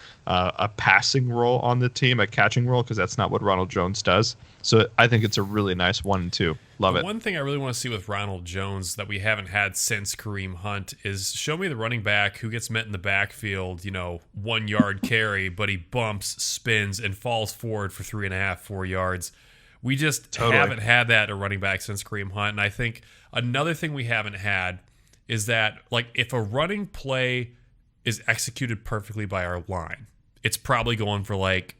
passing role on the team, a catching role, because that's not what Ronald Jones does. So I think it's a really nice 1-2. Love it. One thing I really want to see with Ronald Jones that we haven't had since Kareem Hunt is show me the running back who gets met in the backfield, 1 yard carry, but he bumps, spins, and falls forward for 3.5, 4 yards. We just haven't had that at running back since Kareem Hunt. And I think another thing we haven't had is that, like, if a running play is executed perfectly by our line, it's probably going for like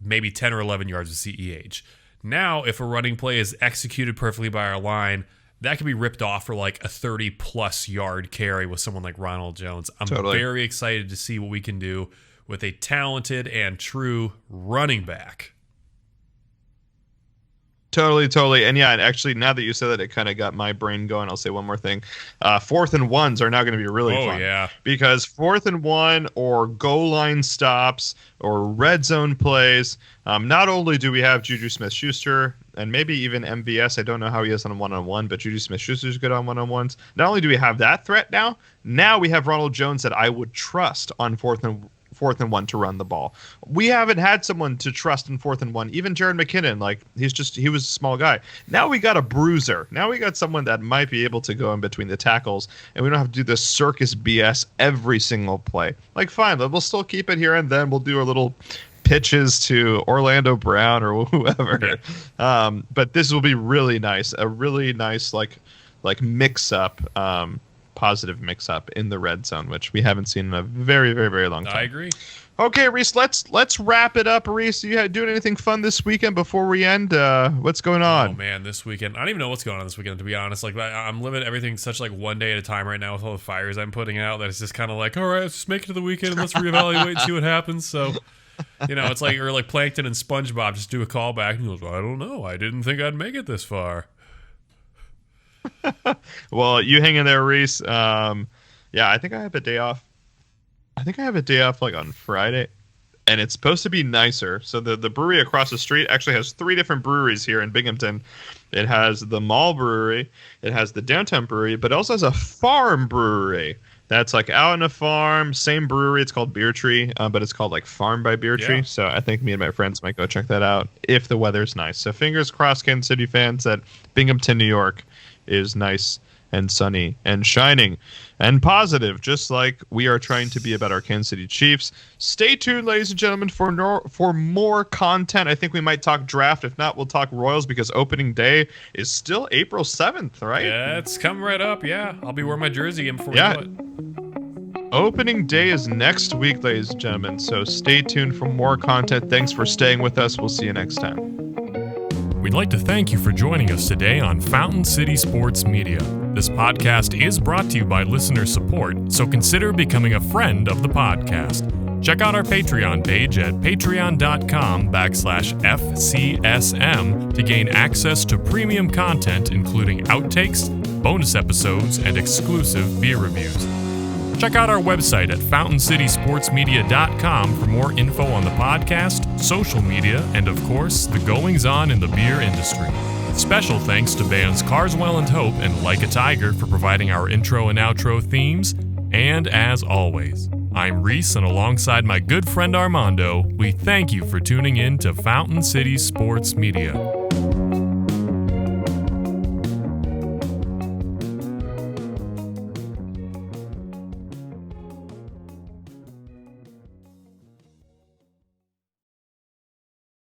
maybe 10 or 11 yards of CEH. Now, if a running play is executed perfectly by our line, that could be ripped off for like a 30-plus yard carry with someone like Ronald Jones. I'm very excited to see what we can do with a talented and true running back. Totally. And yeah, and actually, now that you said that, it kind of got my brain going. I'll say one more thing. 4th and 1s are now going to be really fun. Yeah. Because 4th and 1 or goal line stops or red zone plays, not only do we have Juju Smith-Schuster and maybe even MVS. I don't know how he is on one-on-one, but Juju Smith-Schuster's good on one-on-ones. Not only do we have that threat now we have Ronald Jones that I would trust on 4th and 1 to run the ball. We haven't had someone to trust in 4th and 1. Even Jared McKinnon, he was a small guy. Now we got a bruiser. Now we got someone that might be able to go in between the tackles, and we don't have to do this circus BS every single play. Fine, we'll still keep it here and then. We'll do our little pitches to Orlando Brown or whoever. But this will be really nice. A really nice mix up. Positive mix-up in the red zone, which we haven't seen in a very, very, very long time. I agree. Okay, Reese, let's wrap it up. Reese, you doing anything fun this weekend before we end? What's going on? Oh, man, this weekend. I don't even know what's going on this weekend, to be honest. I'm living everything such one day at a time right now with all the fires I'm putting out that it's just kind of all right, let's just make it to the weekend and let's reevaluate and see what happens. So, it's or Plankton and SpongeBob just do a callback and he goes, I don't know. I didn't think I'd make it this far. Well, you hang in there, Reese. I think I have a day off. On Friday, and it's supposed to be nicer. So the brewery across the street actually has 3 different breweries here in Binghamton. It has the Mall Brewery, it has the Downtown Brewery, but it also has a farm brewery that's out on a farm. Same brewery. It's called Beer Tree, but it's called Farm by Beer Tree. So I think me and my friends might go check that out if the weather's nice. So fingers crossed, Kansas City fans, that Binghamton, New York is nice and sunny and shining and positive, just like we are trying to be about our Kansas City Chiefs. Stay tuned, ladies and gentlemen, for more content. I think we might talk draft. If not, we'll talk Royals, because opening day is still April 7th, right? Yeah, it's coming right up. Yeah, I'll be wearing my jersey again before we know it. Opening day is next week, ladies and gentlemen, so stay tuned for more content. Thanks for staying with us. We'll see you next time. We'd like to thank you for joining us today on Fountain City Sports Media. This podcast is brought to you by listener support, so consider becoming a friend of the podcast. Check out our Patreon page at patreon.com/FCSM to gain access to premium content, including outtakes, bonus episodes, and exclusive beer reviews. Check out our website at FountainCitySportsMedia.com for more info on the podcast, social media, and of course, the goings-on in the beer industry. Special thanks to bands Carswell and Hope and Like a Tiger for providing our intro and outro themes. And as always, I'm Reese, and alongside my good friend Armando, we thank you for tuning in to Fountain City Sports Media.